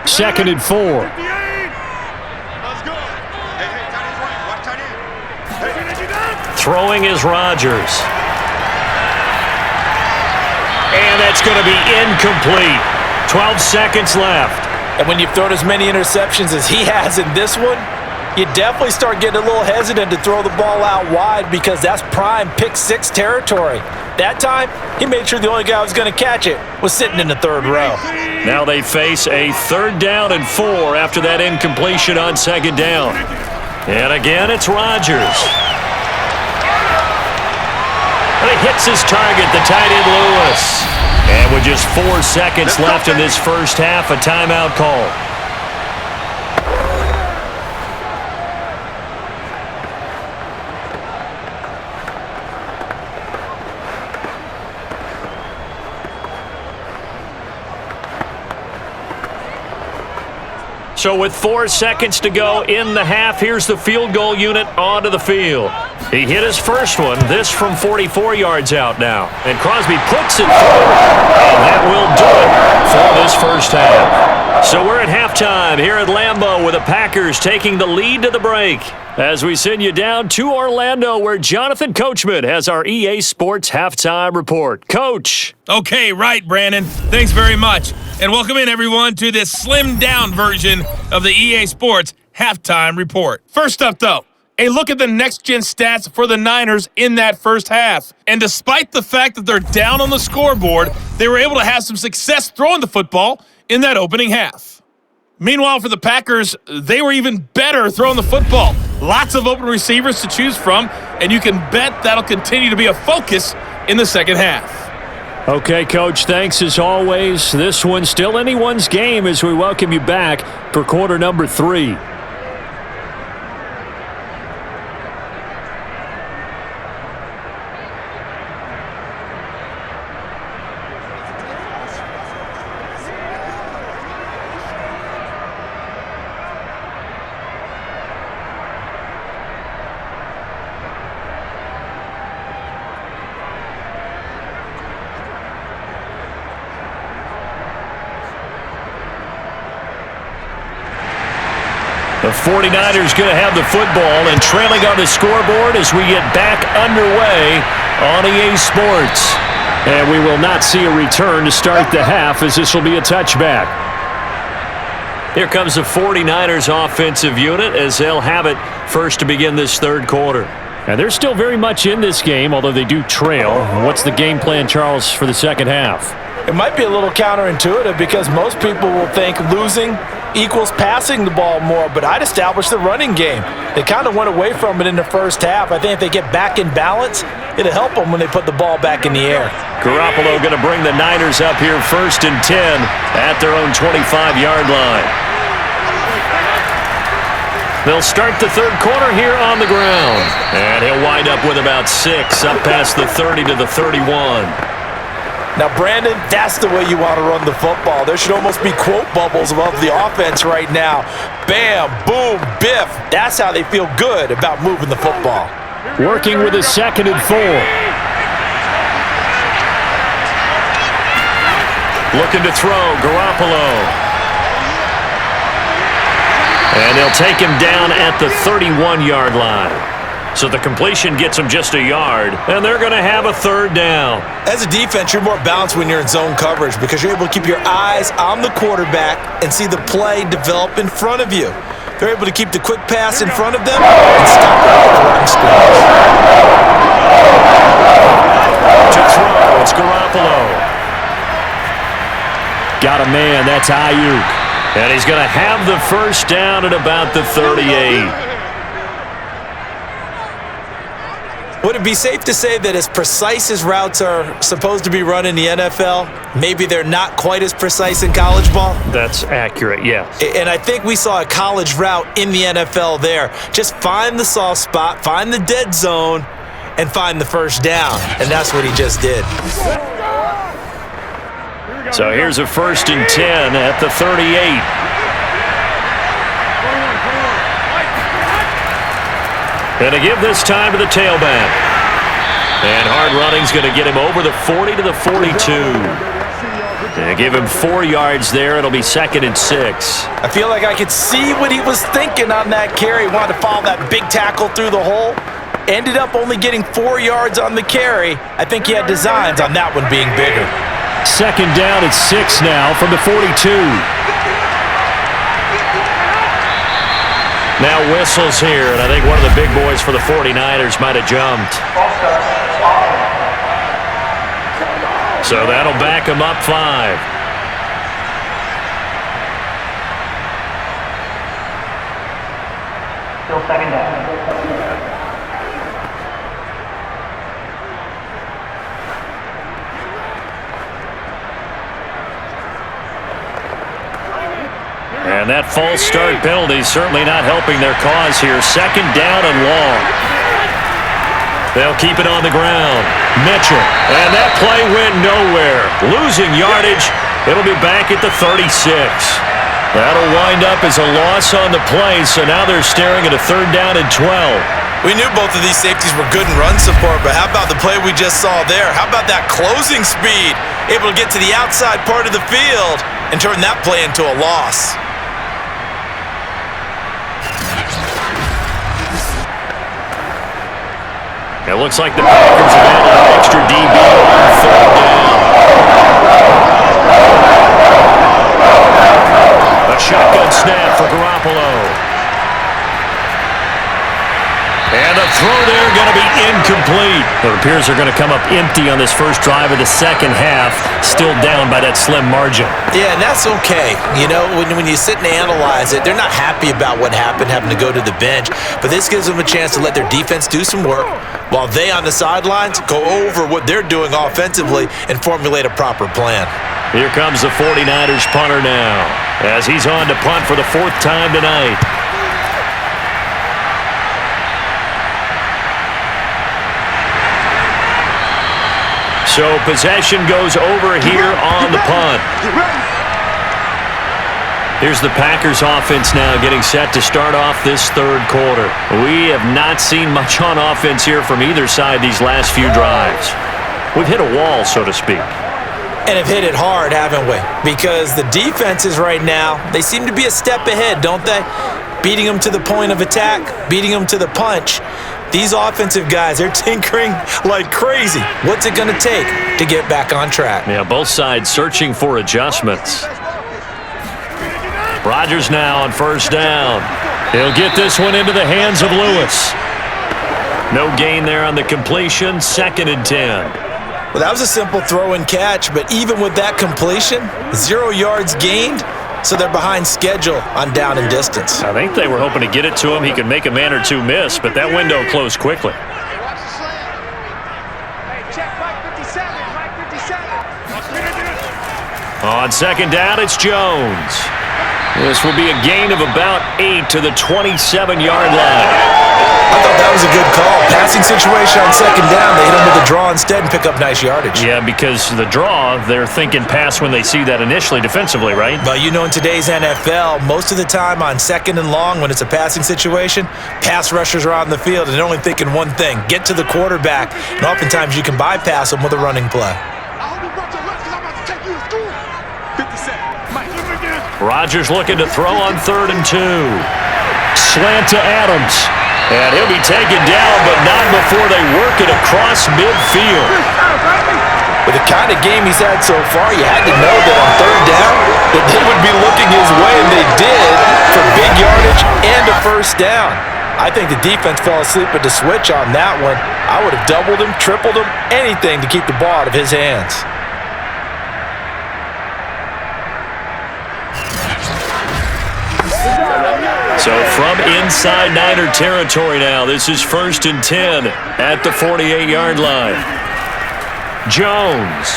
Second and 4. Let's go. Hey, tight end's right. Watch tight end. Throwing is Rodgers. And that's going to be incomplete. 12 seconds left. And when you've thrown as many interceptions as he has in this one, you definitely start getting a little hesitant to throw the ball out wide because that's prime pick 6 territory. That time, he made sure the only guy who was going to catch it was sitting in the third row. Now they face a 3rd down and 4 after that incompletion on 2nd down. And again, it's Rodgers. And he hits his target, the tight end Lewis. And with just 4 seconds left in this first half, a timeout call. So with 4 seconds to go in the half, here's the field goal unit onto the field. He hit his first one, this from 44 yards out now. And Crosby puts it through, and that will do it for this first half. So we're at halftime here at Lambeau with the Packers taking the lead to the break. As we send you down to Orlando where Jonathan Coachman has our EA Sports Halftime Report. Coach. Okay, right, Brandon. Thanks very much. And welcome in, everyone, to this slimmed-down version of the EA Sports Halftime Report. First up, though, a look at the next-gen stats for the Niners in that first half. And despite the fact that they're down on the scoreboard, they were able to have some success throwing the football in that opening half. Meanwhile, for the Packers, they were even better throwing the football. Lots of open receivers to choose from, and you can bet that'll continue to be a focus in the second half. Okay, Coach, thanks as always. This one's still anyone's game as we welcome you back for quarter number 3. The 49ers going to have the football and trailing on the scoreboard as we get back underway on EA Sports. And we will not see a return to start the half as this will be a touchback. Here comes the 49ers offensive unit as they'll have it first to begin this third quarter. And they're still very much in this game, although they do trail. What's the game plan, Charles, for the second half? It might be a little counterintuitive because most people will think losing equals passing the ball more, but I'd establish the running game. They kind of went away from it in the first half. I think if they get back in balance, it'll help them when they put the ball back in the air. Garoppolo going to bring the Niners up here 1st and 10 at their own 25-yard line. They'll start the third quarter here on the ground. And he'll wind up with about 6 up past the 30 to the 31. Now, Brandon, that's the way you want to run the football. There should almost be quote bubbles above the offense right now. Bam, boom, biff. That's how they feel good about moving the football. Working with a 2nd and 4. Looking to throw, Garoppolo. And they'll take him down at the 31-yard line. So the completion gets them just a yard, and they're going to have a 3rd down. As a defense, you're more balanced when you're in zone coverage because you're able to keep your eyes on the quarterback and see the play develop in front of you. They're able to keep the quick pass in front of them and stop it at the line of scrimmage. To throw, it's Garoppolo. Got a man, that's Ayuk. And he's going to have the first down at about the 38. Would it be safe to say that as precise as routes are supposed to be run in the NFL, maybe they're not quite as precise in college ball? That's accurate, yes. And I think we saw a college route in the NFL there. Just find the soft spot, find the dead zone, and find the first down. And that's what he just did. So here's a 1st and 10 at the 38. And to give this time to the tailback. And hard running's going to get him over the 40 to the 42. And give him 4 yards there. It'll be 2nd and 6. I feel like I could see what he was thinking on that carry. He wanted to follow that big tackle through the hole. Ended up only getting 4 yards on the carry. I think he had designs on that one being bigger. 2nd down at 6 now from the 42. Now whistles here, and I think one of the big boys for the 49ers might have jumped. So that'll back him up 5. Still second down. And that false start penalty certainly not helping their cause here. Second down and long. They'll keep it on the ground. Mitchell. And that play went nowhere. Losing yardage. It'll be back at the 36. That'll wind up as a loss on the play, so now they're staring at a third down and 12. We knew both of these safeties were good in run support, but how about the play we just saw there? How about that closing speed? Able to get to the outside part of the field and turn that play into a loss. It looks like the Packers have added an extra DB on third down. A shotgun snap for Garoppolo. And the throw there going to be incomplete. It appears they're going to come up empty on this first drive of the second half, still down by that slim margin. Yeah, and that's okay. You know, when you sit and analyze it, they're not happy about what happened, having to go to the bench. But this gives them a chance to let their defense do some work while they on the sidelines go over what they're doing offensively and formulate a proper plan. Here comes the 49ers punter now as he's on to punt for the fourth time tonight. So possession goes over here on the punt. Here's the Packers offense now getting set to start off this third quarter. We have not seen much on offense here from either side these last few drives. We've hit a wall, so to speak. And have hit it hard, haven't we? Because the defenses right now, they seem to be a step ahead, don't they? Beating them to the point of attack, beating them to the punch. These offensive guys, they're tinkering like crazy. What's it going to take to get back on track? Yeah, both sides searching for adjustments. Rodgers now on first down. He'll get this one into the hands of Lewis. No gain there on the completion, 2nd and 10. Well, that was a simple throw and catch, but even with that completion, 0 yards gained, so they're behind schedule on down and distance. I think they were hoping to get it to him. He could make a man or two miss, but that window closed quickly. On second down, it's Jones. This will be a gain of about 8 to the 27-yard line. I thought that was a good call. Passing situation on second down. They hit him with a draw instead and pick up nice yardage. Yeah, because the draw, they're thinking pass when they see that initially defensively, right? But you know, in today's NFL, most of the time on second and long, when it's a passing situation, pass rushers are on the field and they're only thinking one thing, get to the quarterback. And oftentimes you can bypass them with a running play. Rodgers looking to throw on 3rd and 2. Slant to Adams. And he'll be taken down, but not before they work it across midfield. With the kind of game he's had so far, you had to know that on 3rd down, that they would be looking his way, and they did, for big yardage and a first down. I think the defense fell asleep at the switch on that one. I would have doubled him, tripled him, anything to keep the ball out of his hands. So from inside Niner territory now, this is 1st and 10 at the 48-yard line. Jones.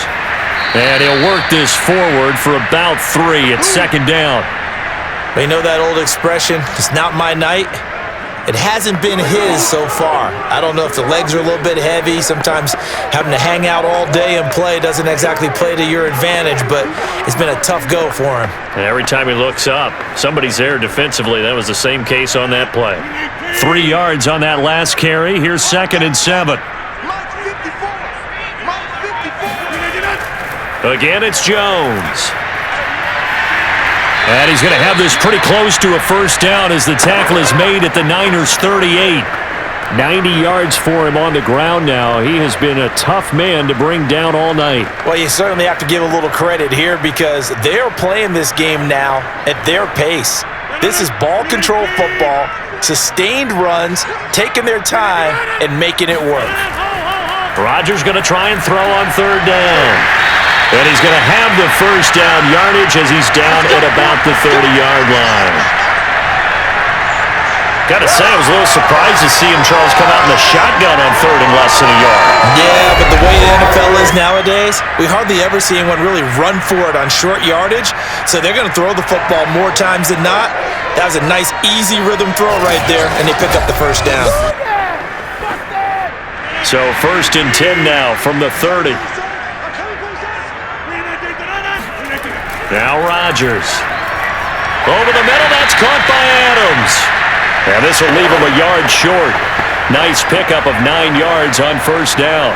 And he'll work this forward for about 3 at 2nd down. You know that old expression, it's not my night? It hasn't been his so far. I don't know if the legs are a little bit heavy. Sometimes having to hang out all day and play doesn't exactly play to your advantage, but it's been a tough go for him. And every time he looks up, somebody's there defensively. That was the same case on that play. 3 yards on that last carry. Here's 2nd and 7. Again, it's Jones. And he's going to have this pretty close to a first down as the tackle is made at the Niners' 38. 90 yards for him on the ground now. He has been a tough man to bring down all night. Well, you certainly have to give a little credit here because they're playing this game now at their pace. This is ball control football, sustained runs, taking their time, and making it work. Rodgers going to try and throw on 3rd down. And he's going to have the first down yardage as he's down at about the 30-yard line. Gotta say, I was a little surprised to see him, Charles, come out in the shotgun on third and less than a yard. Yeah, but the way the NFL is nowadays, we hardly ever see anyone really run for it on short yardage, so they're going to throw the football more times than not. That was a nice, easy rhythm throw right there, and they pick up the first down. So 1st and 10 now from the 30. Now Rodgers. Over the middle, that's caught by Adams. And this will leave him a yard short. Nice pickup of 9 yards on first down.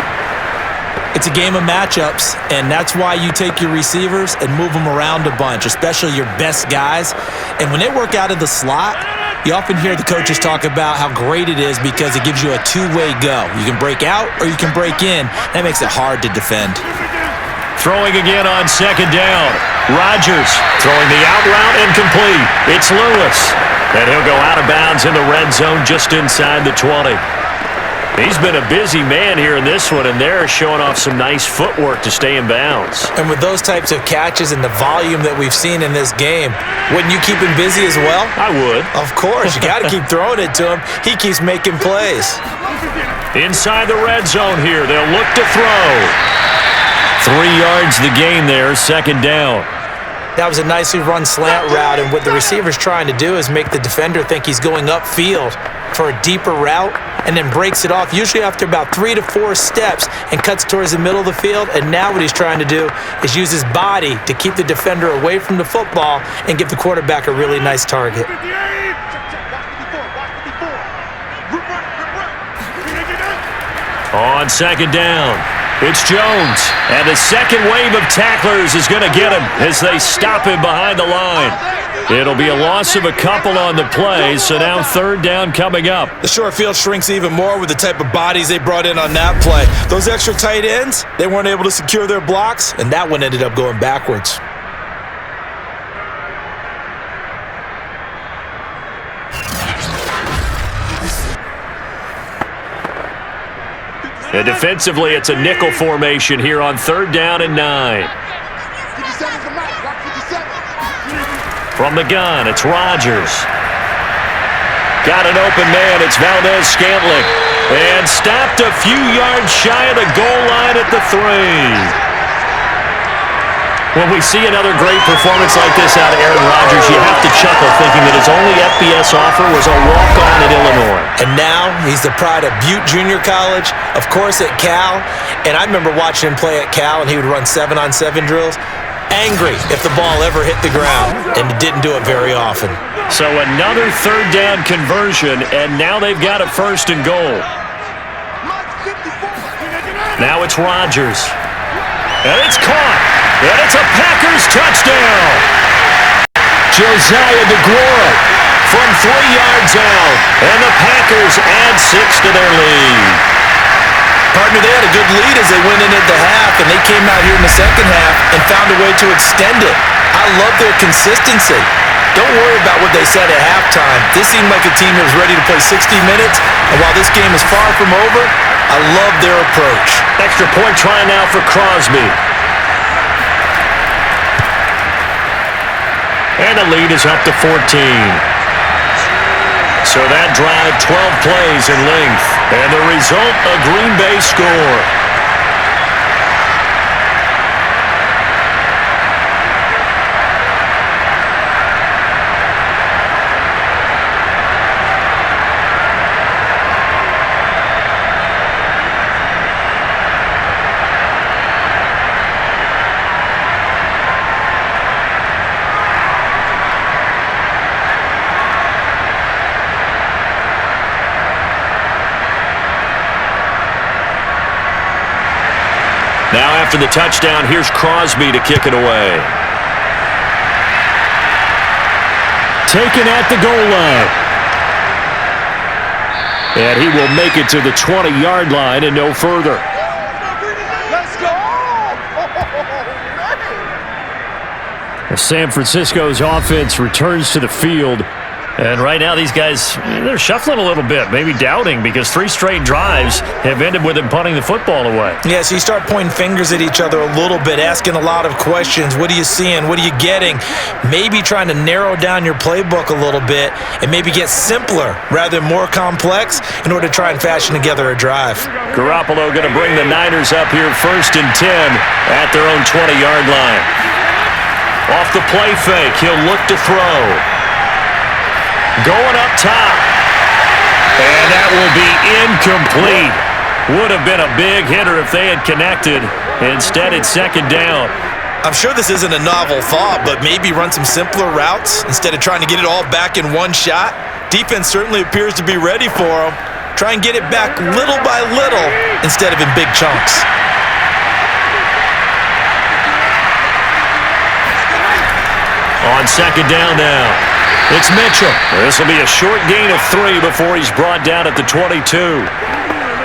It's a game of matchups, and that's why you take your receivers and move them around a bunch, especially your best guys. And when they work out of the slot, you often hear the coaches talk about how great it is because it gives you a two-way go. You can break out or you can break in. That makes it hard to defend. Throwing again on second down. Rodgers throwing the out route incomplete. It's Lewis. And he'll go out of bounds in the red zone just inside the 20. He's been a busy man here in this one, and they're showing off some nice footwork to stay in bounds. And with those types of catches and the volume that we've seen in this game, wouldn't you keep him busy as well? I would. Of course. You got to keep throwing it to him. He keeps making plays. Inside the red zone here, they'll look to throw. 3 yards the gain there, second down. That was a nicely run slant route, and what the receiver's trying to do is make the defender think he's going upfield for a deeper route and then breaks it off, usually after about 3 to 4 steps, and cuts towards the middle of the field. And now what he's trying to do is use his body to keep the defender away from the football and give the quarterback a really nice target. On second down, it's Jones, and the second wave of tacklers is going to get him as they stop him behind the line. It'll be a loss of a couple on the play, so now third down coming up. The short field shrinks even more with the type of bodies they brought in on that play. Those extra tight ends, they weren't able to secure their blocks, and that one ended up going backwards. And defensively, it's a nickel formation here on third down and 9. From the gun, it's Rodgers. Got an open man, it's Valdez-Scantling. And stopped a few yards shy of the goal line at the 3. When we see another great performance like this out of Aaron Rodgers, you have to chuckle thinking that his only FBS offer was a walk-on at Illinois. And now he's the pride of Butte Junior College, of course at Cal. And I remember watching him play at Cal, and he would run 7-on-7 drills. Angry if the ball ever hit the ground, and he didn't do it very often. So another third down conversion, and now they've got a 1st and goal. Now it's Rodgers. And it's caught. And it's a Packers touchdown. Josiah DeGuara from 3 yards out. And the Packers add 6 to their lead. Partner, they had a good lead as they went into the half, and they came out here in the second half and found a way to extend it. I love their consistency. Don't worry about what they said at halftime. This seemed like a team that was ready to play 60 minutes, and while this game is far from over, I love their approach. Extra point try now for Crosby. And the lead is up to 14. So that drive, 12 plays in length. And the result, a Green Bay score. Now after the touchdown, here's Crosby to kick it away. Taken at the goal line. And he will make it to the 20-yard line and no further. Let's go! San Francisco's offense returns to the field. And right now, these guys, they're shuffling a little bit, maybe doubting, because 3 straight drives have ended with them punting the football away. Yeah, so you start pointing fingers at each other a little bit, asking a lot of questions. What are you seeing? What are you getting? Maybe trying to narrow down your playbook a little bit and maybe get simpler rather than more complex in order to try and fashion together a drive. Garoppolo going to bring the Niners up here 1st and 10 at their own 20-yard line. Off the play fake, he'll look to throw. Going up top. And that will be incomplete. Would have been a big hitter if they had connected. Instead, it's 2nd down. I'm sure this isn't a novel thought, but maybe run some simpler routes instead of trying to get it all back in one shot. Defense certainly appears to be ready for them. Try and get it back little by little instead of in big chunks. On 2nd down now, it's Mitchell. This will be a short gain of 3 before he's brought down at the 22.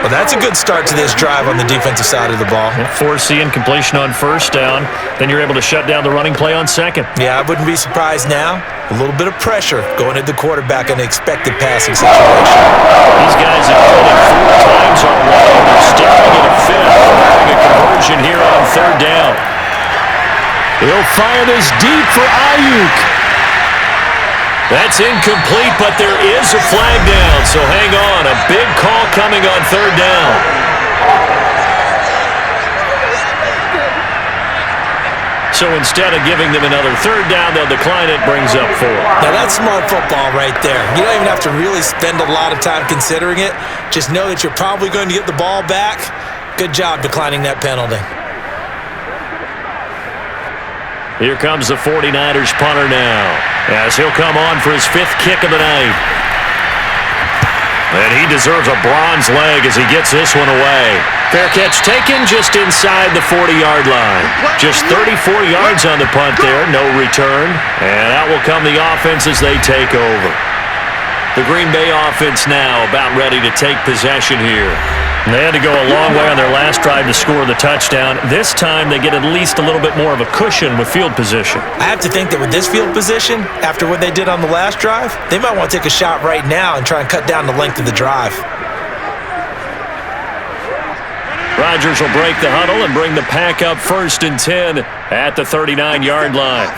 Well, that's a good start to this drive on the defensive side of the ball. Forcing completion on 1st down. Then you're able to shut down the running play on 2nd. Yeah, I wouldn't be surprised now. A little bit of pressure going at the quarterback in an expected passing situation. These guys have done it 4 times already. They're staring at a 5th. Having a conversion here on 3rd down. He'll fire this deep for Ayuk. That's incomplete, but there is a flag down, so hang on. A big call coming on 3rd down. So instead of giving them another 3rd down, they'll decline it, brings up 4. Now that's smart football right there. You don't even have to really spend a lot of time considering it. Just know that you're probably going to get the ball back. Good job declining that penalty. Here comes the 49ers punter now, as he'll come on for his 5th kick of the night. And he deserves a bronze leg as he gets this one away. Fair catch taken just inside the 40-yard line. Just 34 yards on the punt there, no return. And out will come the offense as they take over. The Green Bay offense now about ready to take possession here. They had to go a long way on their last drive to score the touchdown. This time they get at least a little bit more of a cushion with field position. I have to think that with this field position, after what they did on the last drive, they might want to take a shot right now and try and cut down the length of the drive. Rodgers will break the huddle and bring the pack up 1st and 10 at the 39-yard line.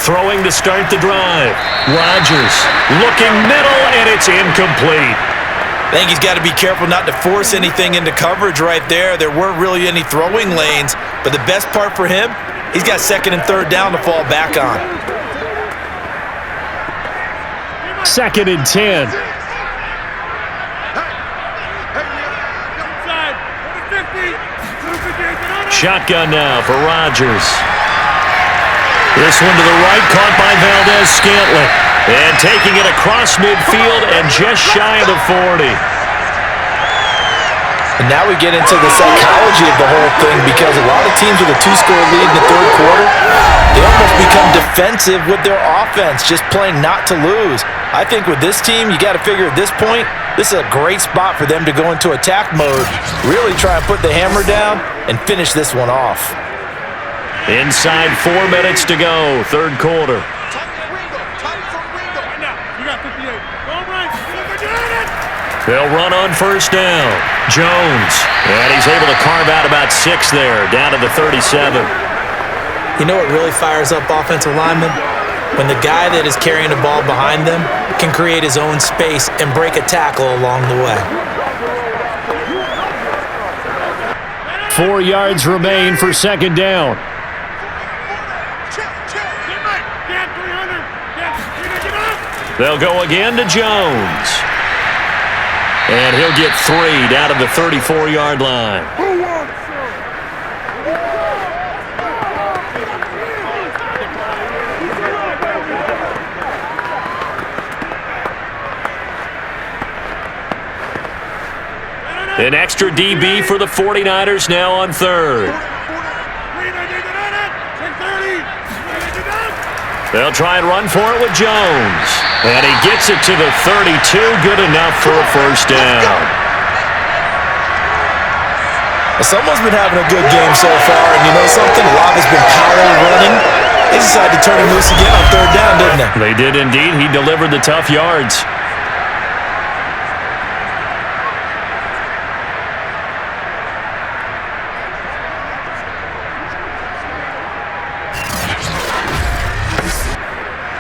Throwing to start the drive. Rodgers looking middle, and it's incomplete. I think he's got to be careful not to force anything into coverage right there. There weren't really any throwing lanes, but the best part for him, he's got 2nd and 3rd down to fall back on. 2nd and 10. Shotgun now for Rodgers. This one to the right, caught by Valdez-Scantling. And taking it across midfield and just shy of the 40. And now we get into the psychology of the whole thing, because a lot of teams with a 2-score lead in the 3rd quarter, they almost become defensive with their offense, just playing not to lose. I think with this team, you got to figure at this point, this is a great spot for them to go into attack mode, really try and put the hammer down and finish this one off. Inside 4 minutes to go, 3rd quarter. They'll run on 1st down. Jones, and he's able to carve out about 6 there, down to the 37. You know what really fires up offensive linemen? When the guy that is carrying the ball behind them can create his own space and break a tackle along the way. 4 yards remain for 2nd down. They'll go again to Jones. And he'll get 3 down to the 34-yard line. An extra DB for the 49ers now on 3rd. They'll try and run for it with Jones. And he gets it to the 32, good enough for a 1st down. Someone's been having a good game so far, and you know something? A lot has been power running. They decided to turn him loose again on third down, didn't they? They did indeed. He delivered the tough yards.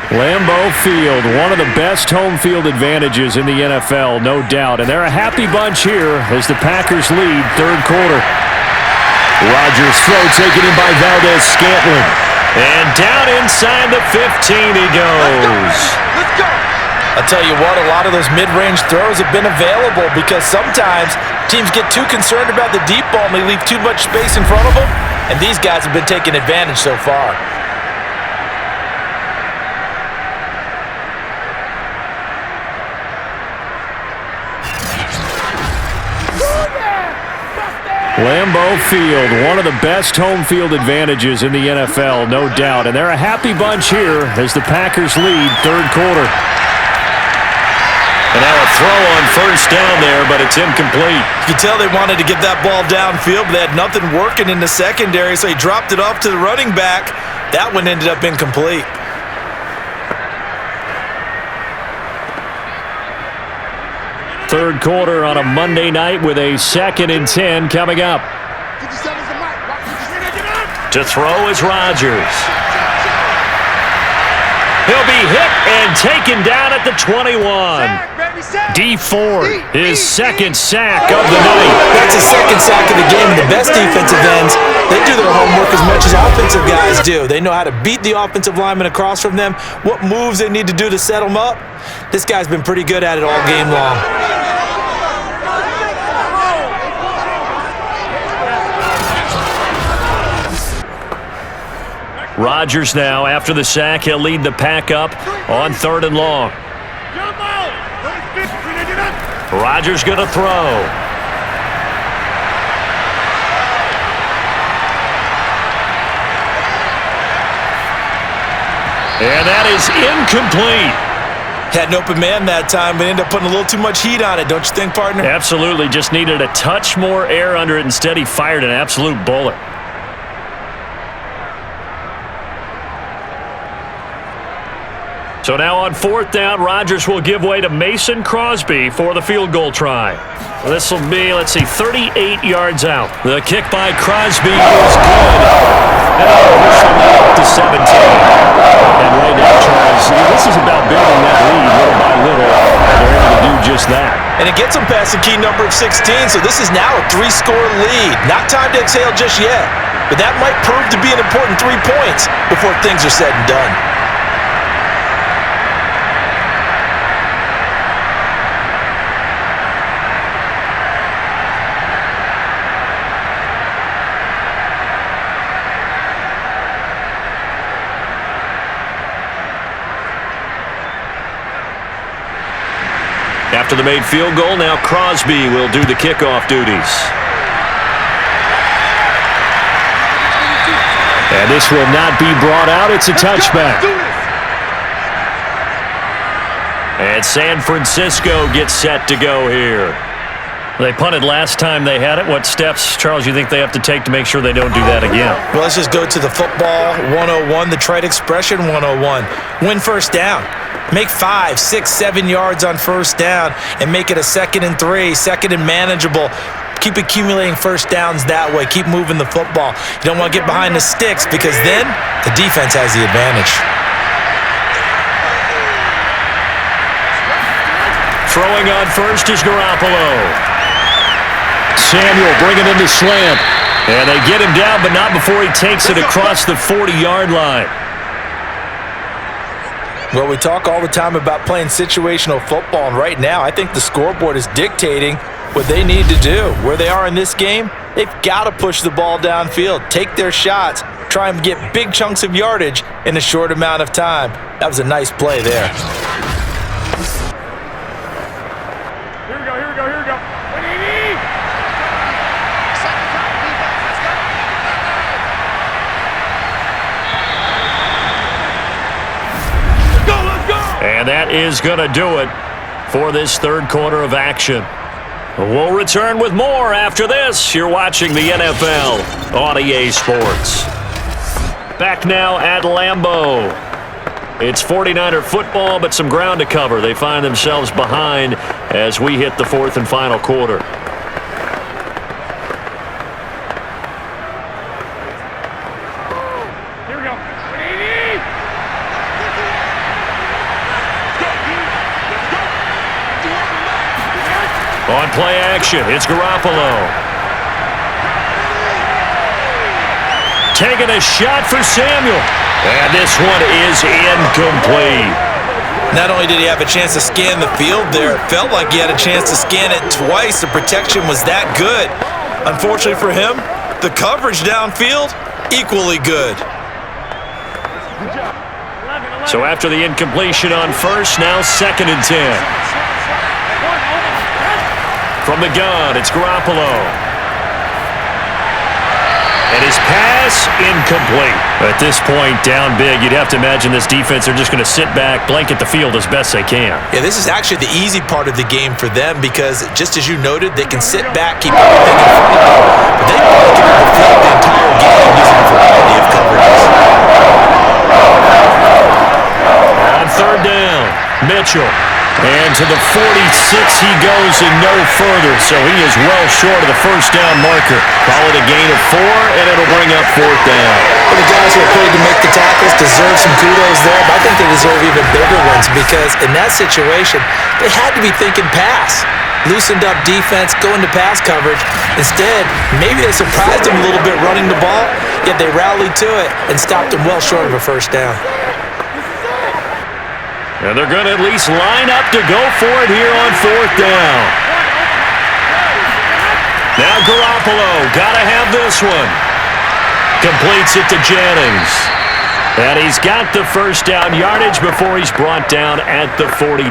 Lambeau Field, one of the best home field advantages in the NFL, no doubt. And they're a happy bunch here as the Packers lead third quarter. Rodgers throw taken in by Valdez-Scantling. And down inside the 15 he goes. Let's go. I'll tell you what, a lot of those mid-range throws have been available because sometimes teams get too concerned about the deep ball and they leave too much space in front of them. And these guys have been taking advantage so far. Lambeau Field, one of the best home field advantages in the NFL, no doubt. And they're a happy bunch here as the Packers lead third quarter. And now a throw on first down there, but it's incomplete. You can tell they wanted to get that ball downfield, but they had nothing working in the secondary, so he dropped it off to the running back. That one ended up incomplete. Third quarter on a Monday night with a 2nd and 10 coming up. To throw is Rodgers. He'll be hit and taken down at the 21. D Ford, his second sack of the night. That's his second sack of the game. The best defensive ends, they do their homework as much as offensive guys do. They know how to beat the offensive lineman across from them, what moves they need to do to set them up. This guy's been pretty good at it all game long. Rodgers now, after the sack, he'll lead the pack up on 3rd and long. Rodgers going to throw. And that is incomplete. Had an open man that time, but ended up putting a little too much heat on it, don't you think, partner? Absolutely. Just needed a touch more air under it. Instead, he fired an absolute bullet. So now on 4th down, Rodgers will give way to Mason Crosby for the field goal try. This will be, 38 yards out. The kick by Crosby is good. And it'll to 17. And right now, Charles, this is about building that lead little by little. They're able to do just that. And it gets them past the key number of 16, so this is now a 3-score lead. Not time to exhale just yet, but that might prove to be an important 3 points before things are said and done. After the made field goal, now Crosby will do the kickoff duties. And this will not be brought out. It's a touchback. And San Francisco gets set to go here. They punted last time they had it. What steps, Charles, you think they have to take to make sure they don't do that again? Well, let's just go to the football 101, the trite expression 101. Win first down. Make 5, 6, 7 yards on first down and make it a 2nd and 3, 2nd and manageable. Keep accumulating first downs that way. Keep moving the football. You don't want to get behind the sticks because then the defense has the advantage. Throwing on first is Garoppolo. Samuel bringing in the slant. And they get him down, but not before he takes it across the 40-yard line. Well, we talk all the time about playing situational football, and right now I think the scoreboard is dictating what they need to do. Where they are in this game, they've got to push the ball downfield, take their shots, try and get big chunks of yardage in a short amount of time. That was a nice play there. Here we go. And that is going to do it for this third quarter of action. We'll return with more after this. You're watching the NFL on EA Sports. Back now at Lambeau. It's 49er football, but some ground to cover. They find themselves behind as we hit the fourth and final quarter. On play action, it's Garoppolo. Taking a shot for Samuel. And this one is incomplete. Not only did he have a chance to scan the field there, it felt like he had a chance to scan it twice. The protection was that good. Unfortunately for him, the coverage downfield, equally good. So after the incompletion on first, now 2nd and 10. From the gun, it's Garoppolo. And his pass, incomplete. At this point, down big, you'd have to imagine this defense, they're just going to sit back, blanket the field as best they can. Yeah, this is actually the easy part of the game for them because, just as you noted, they can sit back, keep everything in front of them. But they blanket the field the entire game using a variety of coverages. On 3rd down, Mitchell. And to the 46 he goes and no further, so he is well short of the first down marker. Call it a gain of 4, and it'll bring up 4th down. Well, the guys who are paid to make the tackles deserve some kudos there, but I think they deserve even bigger ones because in that situation, they had to be thinking pass. Loosened up defense, going to pass coverage. Instead, maybe they surprised them a little bit running the ball, yet they rallied to it and stopped them well short of a first down. And they're going to at least line up to go for it here on 4th down. Now Garoppolo, got to have this one. Completes it to Jennings. And he's got the first down yardage before he's brought down at the 42.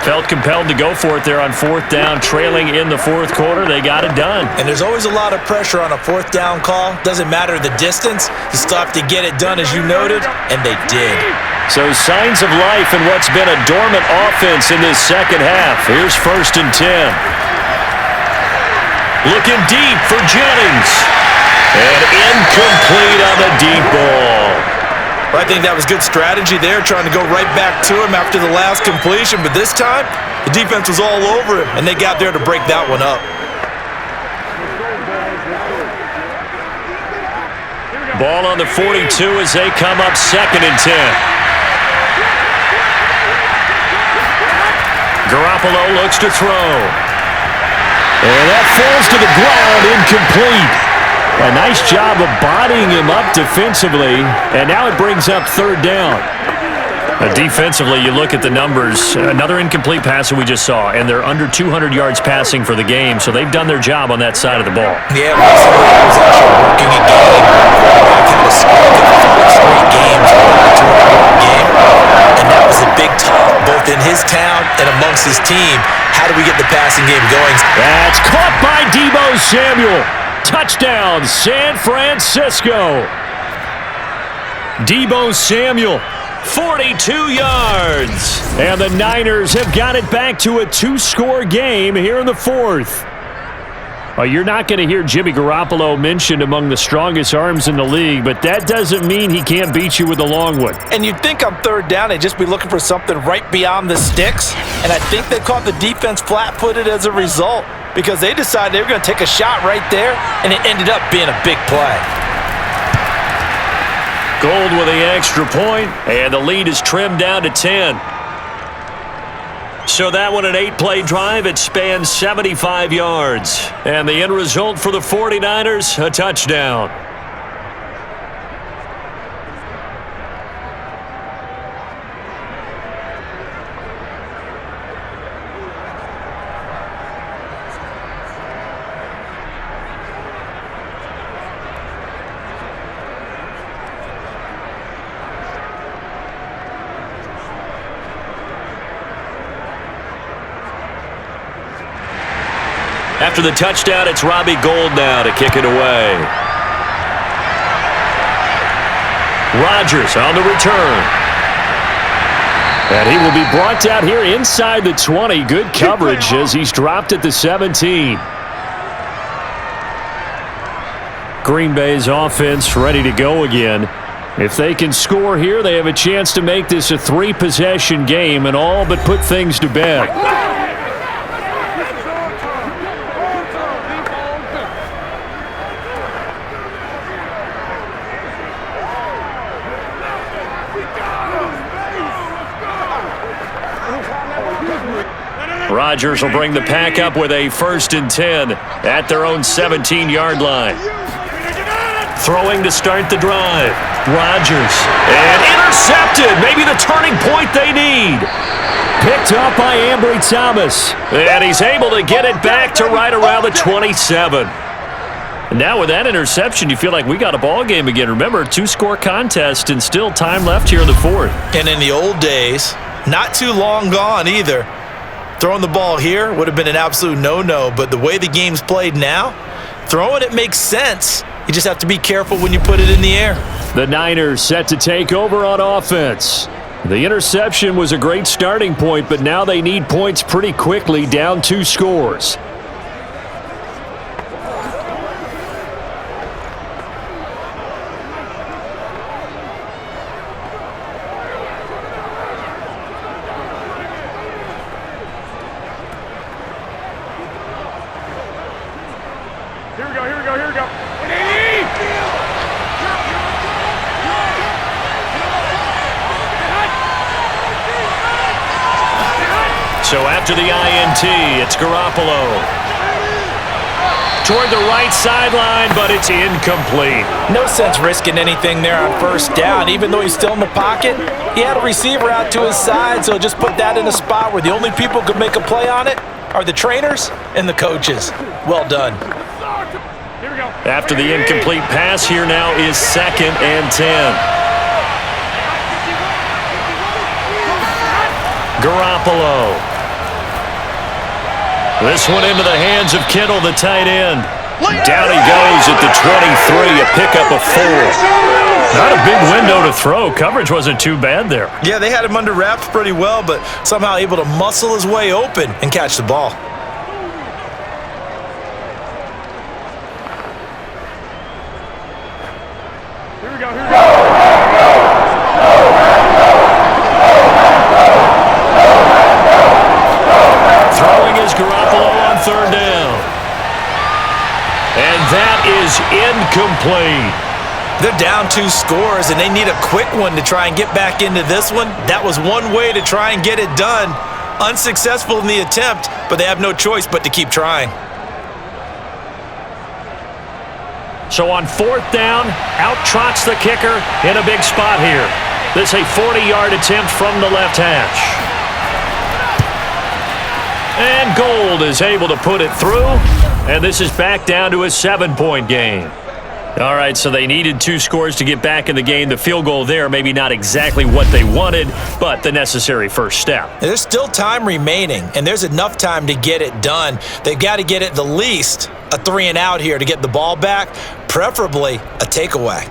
Felt compelled to go for it there on 4th down, trailing in the 4th quarter. They got it done. And there's always a lot of pressure on a 4th down call. Doesn't matter the distance. You still have to get it done, as you noted, and they did. So signs of life in what's been a dormant offense in this second half. Here's 1st and 10. Looking deep for Jennings. And incomplete on the deep ball. I think that was good strategy there, trying to go right back to him after the last completion. But this time, the defense was all over him, and they got there to break that one up. Ball on the 42 as they come up 2nd and 10. Garoppolo looks to throw. And that falls to the ground, incomplete. A nice job of bodying him up defensively, and now it brings up 3rd down. Defensively, you look at the numbers. Another incomplete pass that we just saw, and they're under 200 yards passing for the game, so they've done their job on that side of the ball. Yeah, recently he was actually working a game. Quarterback had a streak of 5 straight games with a 200-yard game, and that was a big talk, both in his town and amongst his team. How do we get the passing game going? That's caught by Deebo Samuel. Touchdown, San Francisco. Deebo Samuel, 42 yards. And the Niners have got it back to a 2-score game here in the 4th. Well, you're not going to hear Jimmy Garoppolo mentioned among the strongest arms in the league, but that doesn't mean he can't beat you with a long one. And you'd think on 3rd down they'd just be looking for something right beyond the sticks, and I think they caught the defense flat-footed as a result because they decided they were going to take a shot right there, and it ended up being a big play. Gold with the extra point, and the lead is trimmed down to 10. So that one, an 8-play drive, it spans 75 yards. And the end result for the 49ers, a touchdown. After the touchdown, it's Robbie Gould now to kick it away. Rodgers on the return. And he will be brought down here inside the 20. Good coverage as he's dropped at the 17. Green Bay's offense ready to go again. If they can score here, they have a chance to make this a 3-possession game and all but put things to bed. Rodgers will bring the pack up with a 1st and 10 at their own 17-yard line. Throwing to start the drive. Rodgers. And intercepted. Maybe the turning point they need. Picked up by Ambry Thomas. And he's able to get it back to right around the 27. And now with that interception, you feel like we got a ball game again. Remember, 2-score contest and still time left here in the 4th. And in the old days, not too long gone either, throwing the ball here would have been an absolute no-no. But the way the game's played now, throwing it makes sense. You just have to be careful when you put it in the air. The Niners set to take over on offense. The interception was a great starting point, but now they need points pretty quickly, down 2 scores. So after the INT, it's Garoppolo. Toward the right sideline, but it's incomplete. No sense risking anything there on 1st down. Even though he's still in the pocket, he had a receiver out to his side, so just put that in a spot where the only people who could make a play on it are the trainers and the coaches. Well done. After the incomplete pass, here now is 2nd and 10. Garoppolo. This one into the hands of Kittle, the tight end. Down he goes at the 23, a pickup of 4. Not a big window to throw. Coverage wasn't too bad there. Yeah, they had him under wraps pretty well, but somehow able to muscle his way open and catch the ball. Garoppolo on 3rd down. And that is incomplete. They're down 2 scores, and they need a quick one to try and get back into this one. That was one way to try and get it done. Unsuccessful in the attempt, but they have no choice but to keep trying. So on 4th down, out trots the kicker in a big spot here. This is a 40-yard attempt from the left hash. And Gold is able to put it through, and this is back down to a 7-point game. All right, so they needed 2 scores to get back in the game. The field goal there, maybe not exactly what they wanted, but the necessary first step. There's still time remaining, and there's enough time to get it done. They've got to get at the least a 3-and-out here to get the ball back, preferably a takeaway.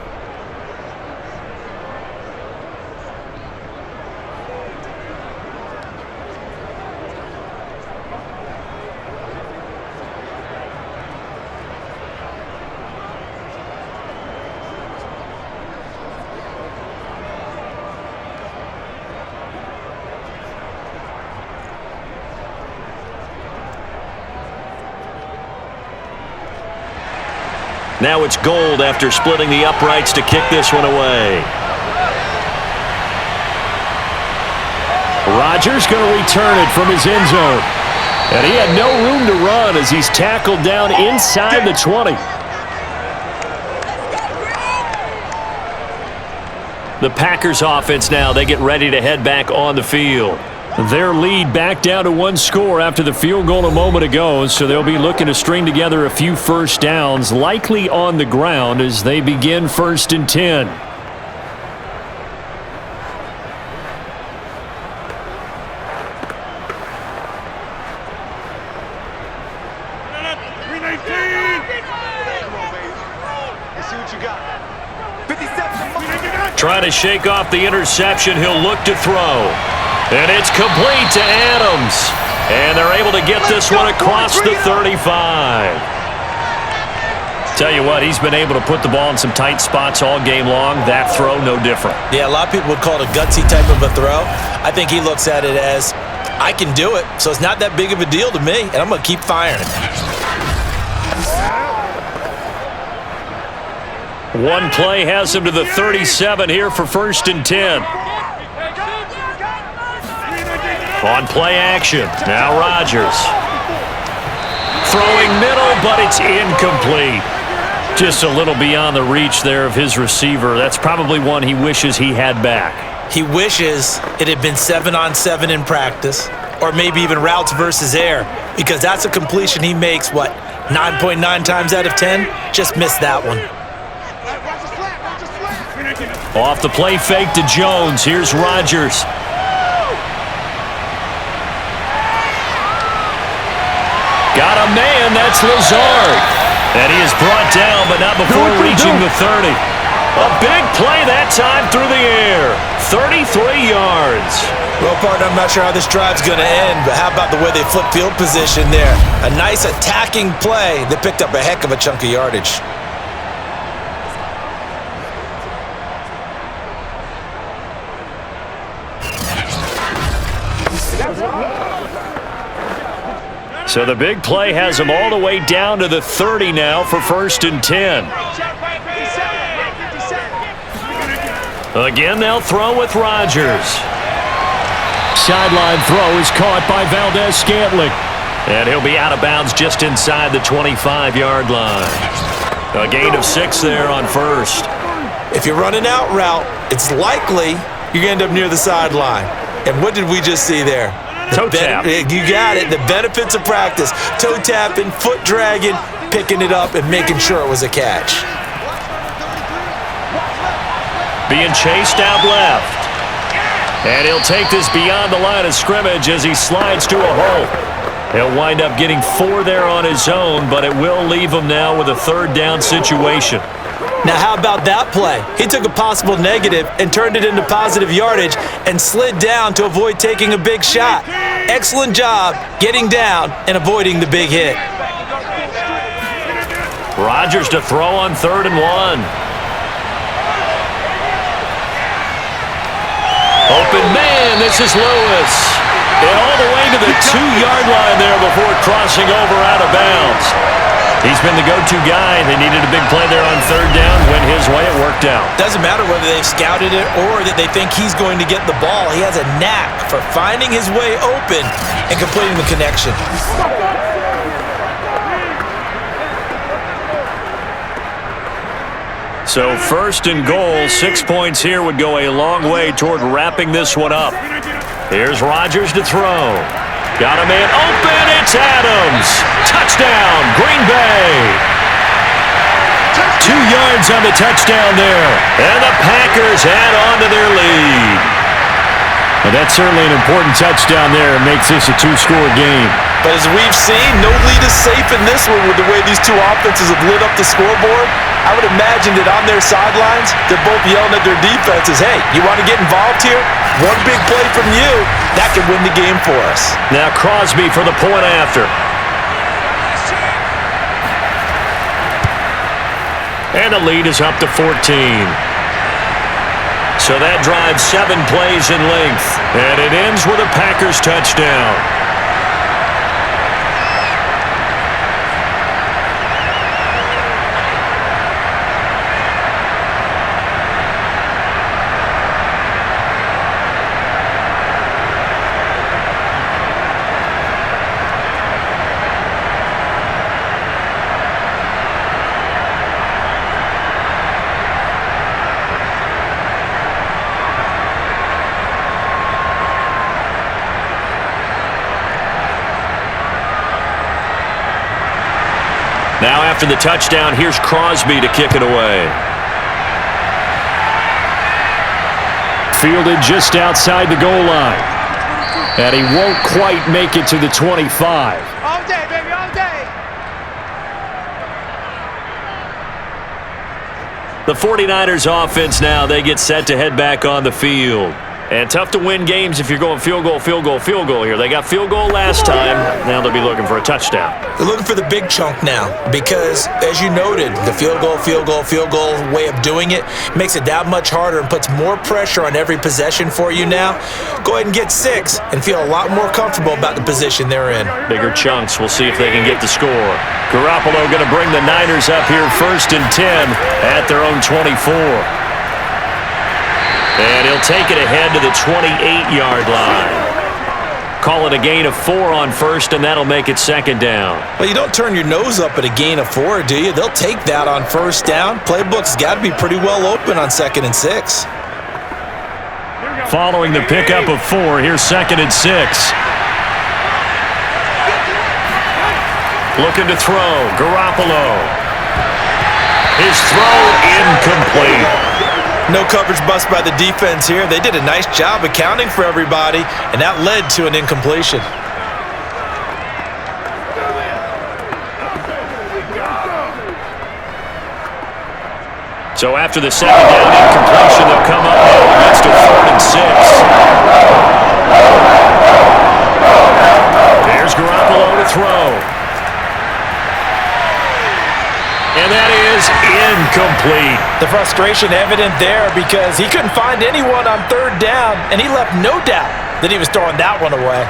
Now it's Gold after splitting the uprights to kick this one away. Rodgers going to return it from his end zone. And he had no room to run as he's tackled down inside the 20. The Packers offense now, they get ready to head back on the field. Their lead back down to 1 score after the field goal a moment ago, so they'll be looking to string together a few 1st downs, likely on the ground as they begin 1st and 10. Trying to shake off the interception, he'll look to throw. And it's complete to Adams. And they're able to get this one across the 35. Tell you what, he's been able to put the ball in some tight spots all game long. That throw, no different. Yeah, a lot of people would call it a gutsy type of a throw. I think he looks at it as, I can do it, so it's not that big of a deal to me, and I'm going to keep firing. One play has him to the 37 here for 1st and 10. On play action, now Rodgers. Throwing middle, but it's incomplete. Just a little beyond the reach there of his receiver. That's probably one he wishes he had back. He wishes it had been 7-on-7 in practice, or maybe even routes versus air, because that's a completion he makes, 9.9 times out of 10? Just missed that one. Off the play fake to Jones. Here's Rodgers. Got a man, that's Lazard. And he is brought down, but not before reaching the 30. A big play that time through the air. 33 yards. Well, partner, I'm not sure how this drive's going to end, but how about the way they flip field position there? A nice attacking play. They picked up a heck of a chunk of yardage. So the big play has him all the way down to the 30 now for 1st and 10. Again, they'll throw with Rodgers. Sideline throw is caught by Valdez-Scantling. And he'll be out of bounds just inside the 25-yard line. A gain of 6 there on 1st. If you're running out route, it's likely you're going to end up near the sideline. And what did we just see there? Toe tap. You got it. The benefits of practice. Toe tapping, foot dragging, picking it up, and making sure it was a catch. Being chased out left. And he'll take this beyond the line of scrimmage as he slides to a hole. He'll wind up getting 4 there on his own, but it will leave him now with a 3rd down situation. Now, how about that play? He took a possible negative and turned it into positive yardage and slid down to avoid taking a big shot. Excellent job getting down and avoiding the big hit. Rodgers to throw on 3rd and 1. Open man, this is Lewis. And all the way to the 2-yard line there before crossing over out of bounds. He's been the go-to guy. They needed a big play there on 3rd down. Went his way, it worked out. Doesn't matter whether they've scouted it or that they think he's going to get the ball. He has a knack for finding his way open and completing the connection. So 1st and goal, 6 points here would go a long way toward wrapping this one up. Here's Rodgers to throw. Got a man open, it's Adams. Touchdown, Green Bay. 2 yards on the touchdown there. And the Packers add on to their lead. Well, that's certainly an important touchdown there. It makes this a 2-score game. But as we've seen, no lead is safe in this one with the way these two offenses have lit up the scoreboard. I would imagine that on their sidelines, they're both yelling at their defenses, hey, you want to get involved here? One big play from you, that could win the game for us. Now Crosby for the point after. And the lead is up to 14. So that drives 7 plays in length. And it ends with a Packers touchdown. Now after the touchdown, here's Crosby to kick it away. Fielded just outside the goal line. And he won't quite make it to the 25. All day, baby, all day. The 49ers offense now, they get set to head back on the field. And tough to win games if you're going field goal, field goal, field goal here. They got field goal last time. Now they'll be looking for a touchdown. They're looking for the big chunk now because, as you noted, the field goal way of doing it makes it that much harder and puts more pressure on every possession for you now. Go ahead and get 6 and feel a lot more comfortable about the position they're in. Bigger chunks. We'll see if they can get the score. Garoppolo going to bring the Niners up here 1st and 10 at their own 24. And he'll take it ahead to the 28-yard line. Call it a gain of 4 on 1st, and that'll make it 2nd down. Well, you don't turn your nose up at a gain of 4, do you? They'll take that on 1st down. Playbook's got to be pretty well open on 2nd and 6. Following the pickup of 4, here's 2nd and 6. Looking to throw. Garoppolo. His throw incomplete. No coverage bust by the defense here. They did a nice job accounting for everybody, and that led to an incompletion. So after the 2nd down incompletion, they'll come up now against a 4th and 6. There's Garoppolo to throw. And that is incomplete. The frustration evident there because he couldn't find anyone on 3rd down, and he left no doubt that he was throwing that one away.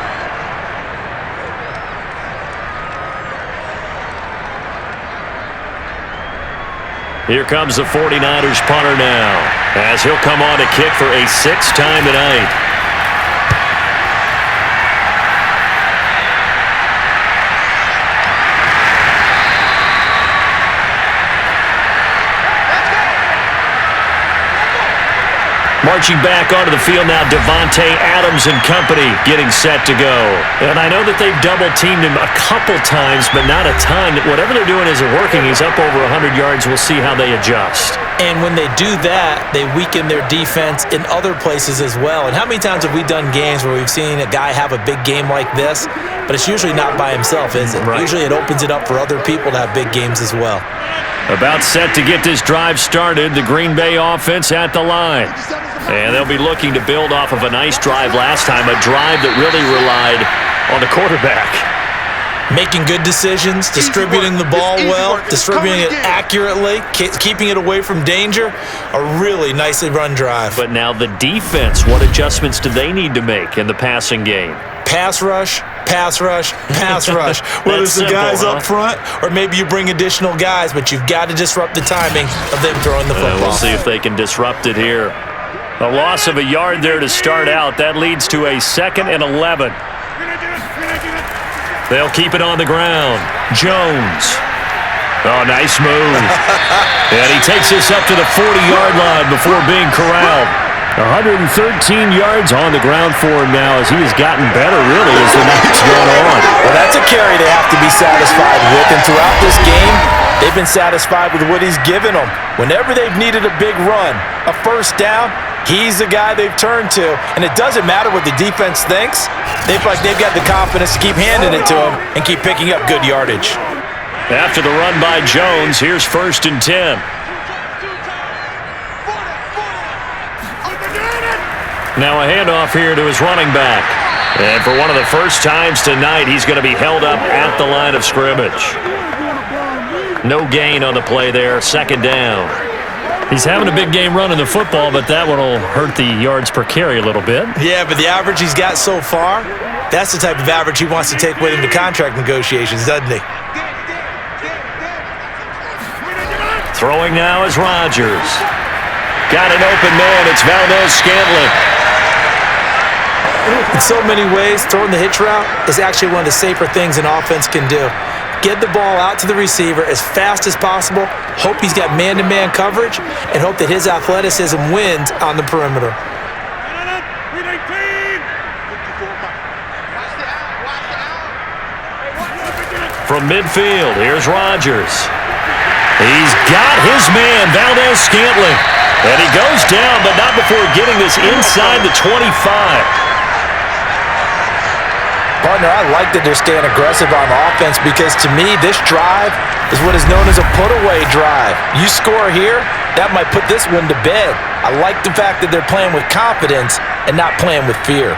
Here comes the 49ers punter now, as he'll come on to kick for a 6th time tonight. Marching back onto the field now, Devontae Adams and company getting set to go. And I know that they've double-teamed him a couple times, but not a ton. Whatever they're doing isn't working. He's up over 100 yards. We'll see how they adjust. And when they do that, they weaken their defense in other places as well. And how many times have we done games where we've seen a guy have a big game like this, but it's usually not by himself, is it? Right. Usually it opens it up for other people to have big games as well. About set to get this drive started, the Green Bay offense at the line. And they'll be looking to build off of a nice drive last time, a drive that really relied on the quarterback. Making good decisions, distributing the ball well, distributing it accurately, keeping it away from danger. A really nicely run drive. But now the defense, what adjustments do they need to make in the passing game? Pass rush, pass rush, pass rush. Whether it's the guys up front or maybe you bring additional guys, but you've got to disrupt the timing of them throwing the football. We'll see if they can disrupt it here. A loss of a yard there to start out. That leads to a 2nd and 11. They'll keep it on the ground. Jones. Oh, nice move. And he takes this up to the 40-yard line before being corralled. 113 yards on the ground for him now as he has gotten better, really, as the night's gone on. Well, that's a carry they have to be satisfied with. And throughout this game, they've been satisfied with what he's given them. Whenever they've needed a big run, a 1st down, he's the guy they've turned to. And it doesn't matter what the defense thinks. They've got the confidence to keep handing it to him and keep picking up good yardage. After the run by Jones, here's 1st and 10. Now a handoff here to his running back. And for one of the first times tonight, he's going to be held up at the line of scrimmage. No gain on the play there, 2nd down. He's having a big game running the football, but that one will hurt the yards per carry a little bit. Yeah, but the average he's got so far, that's the type of average he wants to take with him to contract negotiations, doesn't he? Throwing now is Rodgers. Got an open man. It's Valdez-Scantling. In so many ways, throwing the hitch route is actually one of the safer things an offense can do. Get the ball out to the receiver as fast as possible, hope he's got man-to-man coverage, and hope that his athleticism wins on the perimeter. From midfield, here's Rodgers. He's got his man, Valdez-Scantling. And he goes down, but not before getting this inside the 25. Partner, I like that they're staying aggressive on offense because to me, this drive is what is known as a put-away drive. You score here, that might put this one to bed. I like the fact that they're playing with confidence and not playing with fear.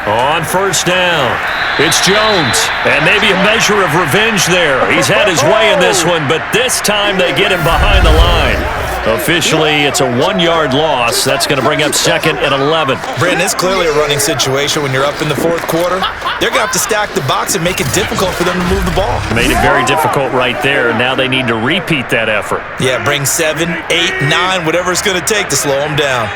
On first down, it's Jones, and maybe a measure of revenge there. He's had his way in this one, but this time they get him behind the line. Officially, it's a 1-yard loss. That's going to bring up 2nd and 11. Brandon, it's clearly a running situation when you're up in the fourth quarter. They're going to have to stack the box and make it difficult for them to move the ball. Made it very difficult right there. Now they need to repeat that effort. Yeah, bring 7, 8, 9, whatever it's going to take to slow them down.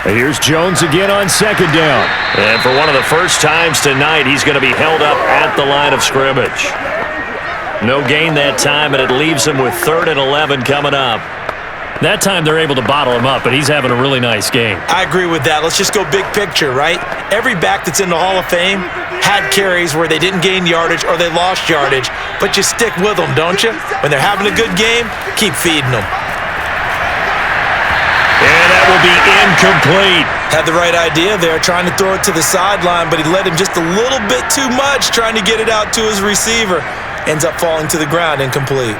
Here's Jones again on 2nd down. And for one of the first times tonight, he's going to be held up at the line of scrimmage. No gain that time, and it leaves him with 3rd and 11 coming up. That time they're able to bottle him up, and he's having a really nice game. I agree with that. Let's just go big picture, right? Every back that's in the Hall of Fame had carries where they didn't gain yardage or they lost yardage, but you stick with them, don't you? When they're having a good game, keep feeding them. And that will be incomplete. Had the right idea there, trying to throw it to the sideline, but he led him just a little bit too much, trying to get it out to his receiver. Ends up falling to the ground, incomplete.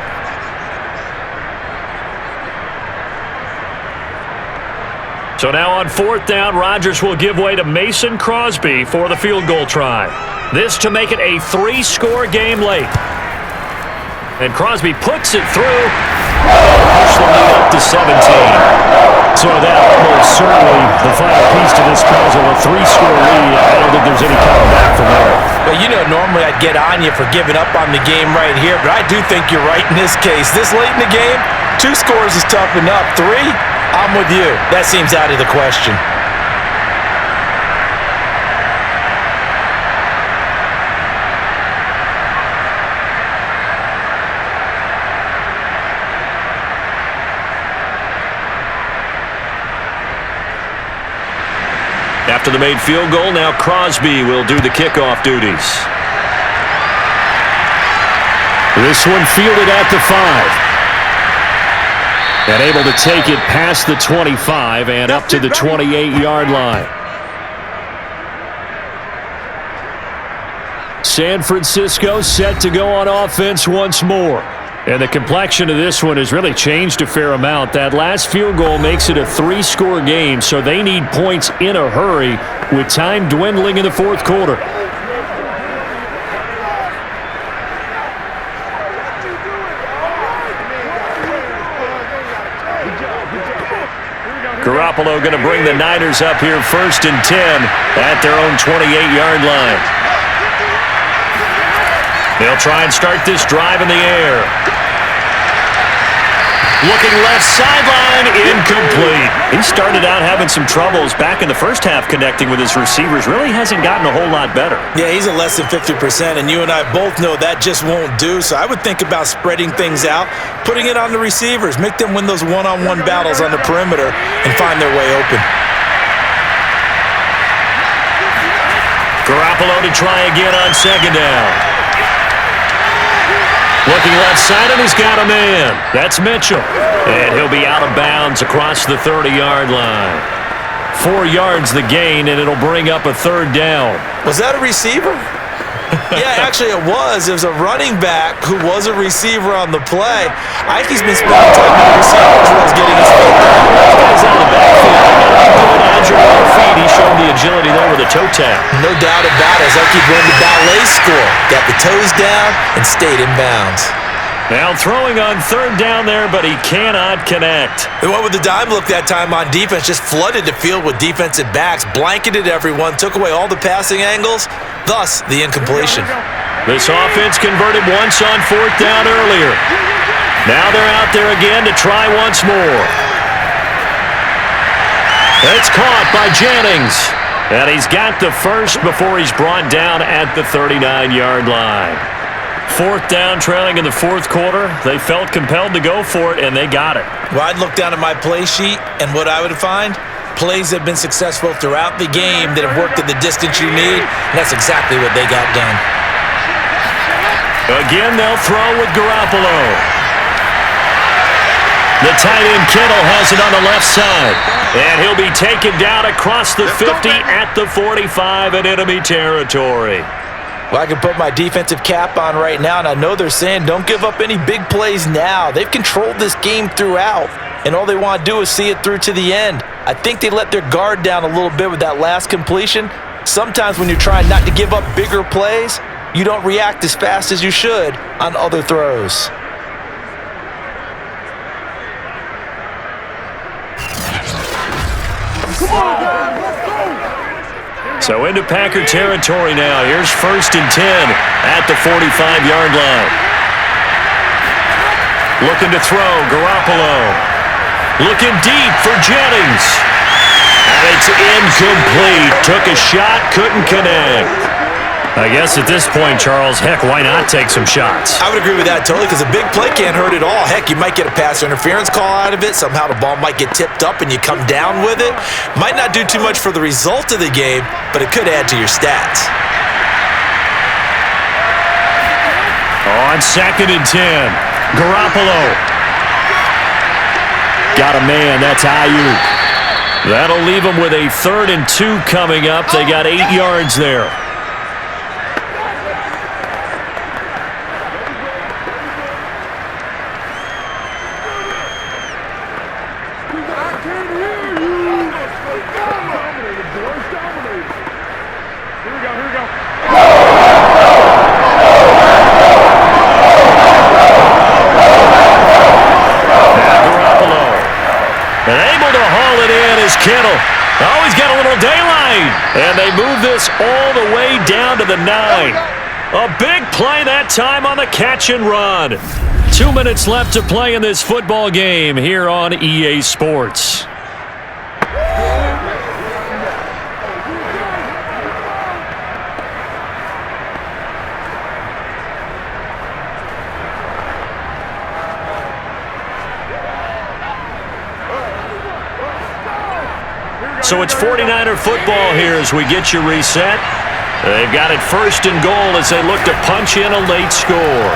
So now on 4th down, Rodgers will give way to Mason Crosby for the field goal try. This to make it a 3-score game late. And Crosby puts it through. Push the lead up to 17. So that almost certainly the final piece to this puzzle, a 3-score lead. I don't think there's any coming back from there. Well, you know, normally I'd get on you for giving up on the game right here, but I do think you're right in this case. This late in the game, 2 scores is tough enough. 3, I'm with you. That seems out of the question. After the made field goal, now Crosby will do the kickoff duties. This one fielded at the 5. And able to take it past the 25 and up to the 28-yard line. San Francisco set to go on offense once more. And the complexion of this one has really changed a fair amount. That last field goal makes it a 3-score game, so they need points in a hurry with time dwindling in the fourth quarter. Garoppolo going to bring the Niners up here 1st and 10 at their own 28-yard line. They'll try and start this drive in the air. Looking left sideline, incomplete. He started out having some troubles back in the first half connecting with his receivers. Really hasn't gotten a whole lot better. Yeah, he's at less than 50%, and you and I both know that just won't do. So I would think about spreading things out, putting it on the receivers, make them win those one-on-one battles on the perimeter and find their way open. Garoppolo to try again on 2nd down. Looking left side, and he's got a man. That's Mitchell. And he'll be out of bounds across the 30-yard line. 4 yards the gain, and it'll bring up a 3rd down. Was that a receiver? Yeah, actually it was. It was a running back who was a receiver on the play. I think he's been spending time with the receiver as well as getting his feet down. He's out of the backfield. Good agile on feet. He showed the agility there with a toe tap. No doubt about it. It's like he won the ballet school. Got the toes down and stayed in bounds. Now throwing on 3rd down there, but he cannot connect. And what with the dime look that time on defense, just flooded the field with defensive backs, blanketed everyone, took away all the passing angles, thus the incompletion. This offense converted once on 4th down earlier. Now they're out there again to try once more. It's caught by Jennings. And he's got the first before he's brought down at the 39-yard line. 4th down, trailing in the fourth quarter. They felt compelled to go for it, and they got it. Well, I'd look down at my play sheet, and what I would find, plays have been successful throughout the game that have worked at the distance you need, and that's exactly what they got done. Again, they'll throw with Garoppolo. The tight end Kittle has it on the left side. And he'll be taken down across the 50 at the 45 in enemy territory. Well, I can put my defensive cap on right now, and I know they're saying don't give up any big plays now. They've controlled this game throughout, and all they want to do is see it through to the end. I think they let their guard down a little bit with that last completion. Sometimes when you're trying not to give up bigger plays, you don't react as fast as you should on other throws. So into Packer territory now. Here's 1st and 10 at the 45-yard line. Looking to throw, Garoppolo. Looking deep for Jennings. And it's incomplete. Took a shot, couldn't connect. I guess at this point, Charles, heck, why not take some shots? I would agree with that totally, because a big play can't hurt at all. Heck, you might get a pass interference call out of it. Somehow the ball might get tipped up and you come down with it. Might not do too much for the result of the game, but it could add to your stats. On 2nd and 10, Garoppolo. Got a man, that's Ayuk. That'll leave them with a 3rd and 2 coming up. They got 8 yards there. Kittle. Oh, he's got a little daylight. And they move this all the way down to the 9. A big play that time on the catch and run. 2 minutes left to play in this football game here on EA Sports. So it's 49er football here as we get you reset. They've got it 1st and goal as they look to punch in a late score.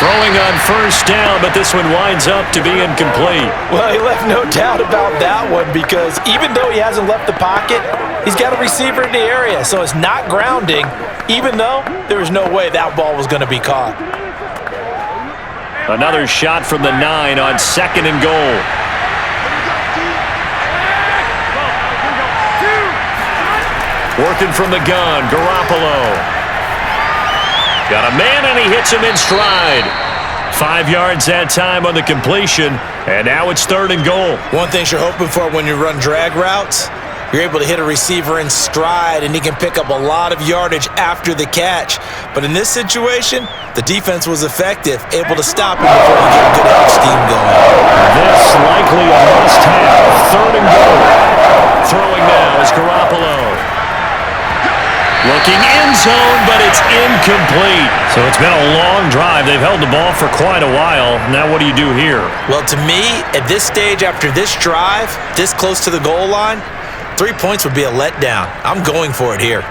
Throwing on 1st down, but this one winds up to be incomplete. Well, he left no doubt about that one, because even though he hasn't left the pocket, he's got a receiver in the area, so it's not grounding, even though there was no way that ball was going to be caught. Another shot from the 9 on 2nd and goal. Working from the gun, Garoppolo. Got a man, and he hits him in stride. 5 yards that time on the completion, and now it's 3rd and goal. One thing you're hoping for when you run drag routes, you're able to hit a receiver in stride, and he can pick up a lot of yardage after the catch. But in this situation, the defense was effective, able to stop him before he get a good out steam going. This likely a must-have. 3rd and goal. Throwing now is Garoppolo. Looking end zone, but it's incomplete. So it's been a long drive. They've held the ball for quite a while. Now what do you do here? Well, to me, at this stage, after this drive, this close to the goal line, 3 points would be a letdown. I'm going for it here.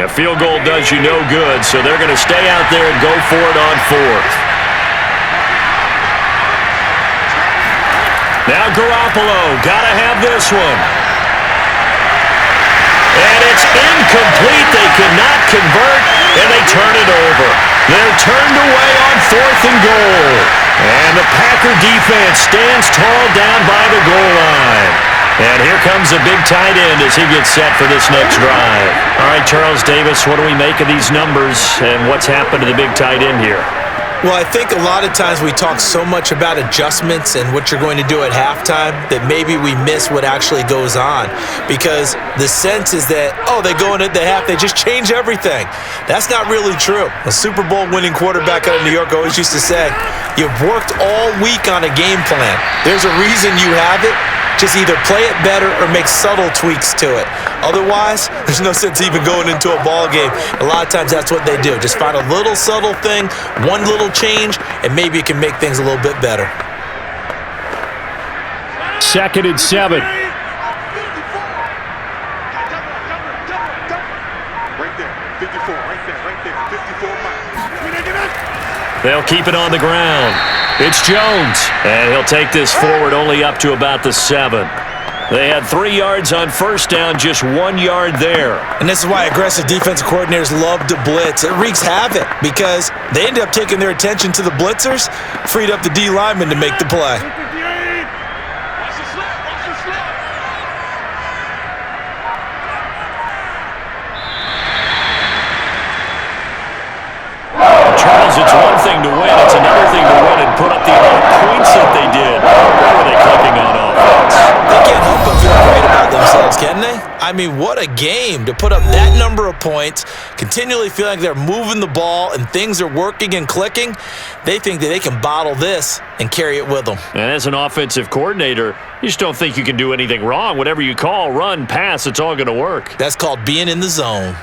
A field goal does you no good, so they're going to stay out there and go for it on 4th. Now Garoppolo, got to have this one. And it's incomplete. They cannot convert, and they turn it over. They're turned away on 4th and goal. And the Packer defense stands tall down by the goal line. And here comes a big tight end as he gets set for this next drive. All right, Charles Davis, what do we make of these numbers, and what's happened to the big tight end here? Well, I think a lot of times we talk so much about adjustments and what you're going to do at halftime that maybe we miss what actually goes on, because the sense is that, oh, they go in at the half, they just change everything. That's not really true. A Super Bowl winning quarterback out of New York always used to say, you've worked all week on a game plan. There's a reason you have it. Just either play it better or make subtle tweaks to it. Otherwise, there's no sense even going into a ball game. A lot of times that's what they do. Just find a little subtle thing, one little change, and maybe it can make things a little bit better. 2nd and 7. Right there, 54, right there, 54 miles. They'll keep it on the ground. It's Jones, and he'll take this forward only up to about the 7. They had 3 yards on first down, just 1 yard there. And this is why aggressive defensive coordinators love to blitz. It wreaks havoc because they ended up taking their attention to the blitzers, freed up the D lineman to make the play. Charles, it's one thing to win. It's another thing to win and put up the amount of points that they did. Where were they clicking on offense? They can't help but feel great about themselves, can they? I mean, what a game to put up that number of points, continually feeling like they're moving the ball and things are working and clicking. They think that they can bottle this and carry it with them. And as an offensive coordinator, you just don't think you can do anything wrong. Whatever you call, run, pass, it's all going to work. That's called being in the zone.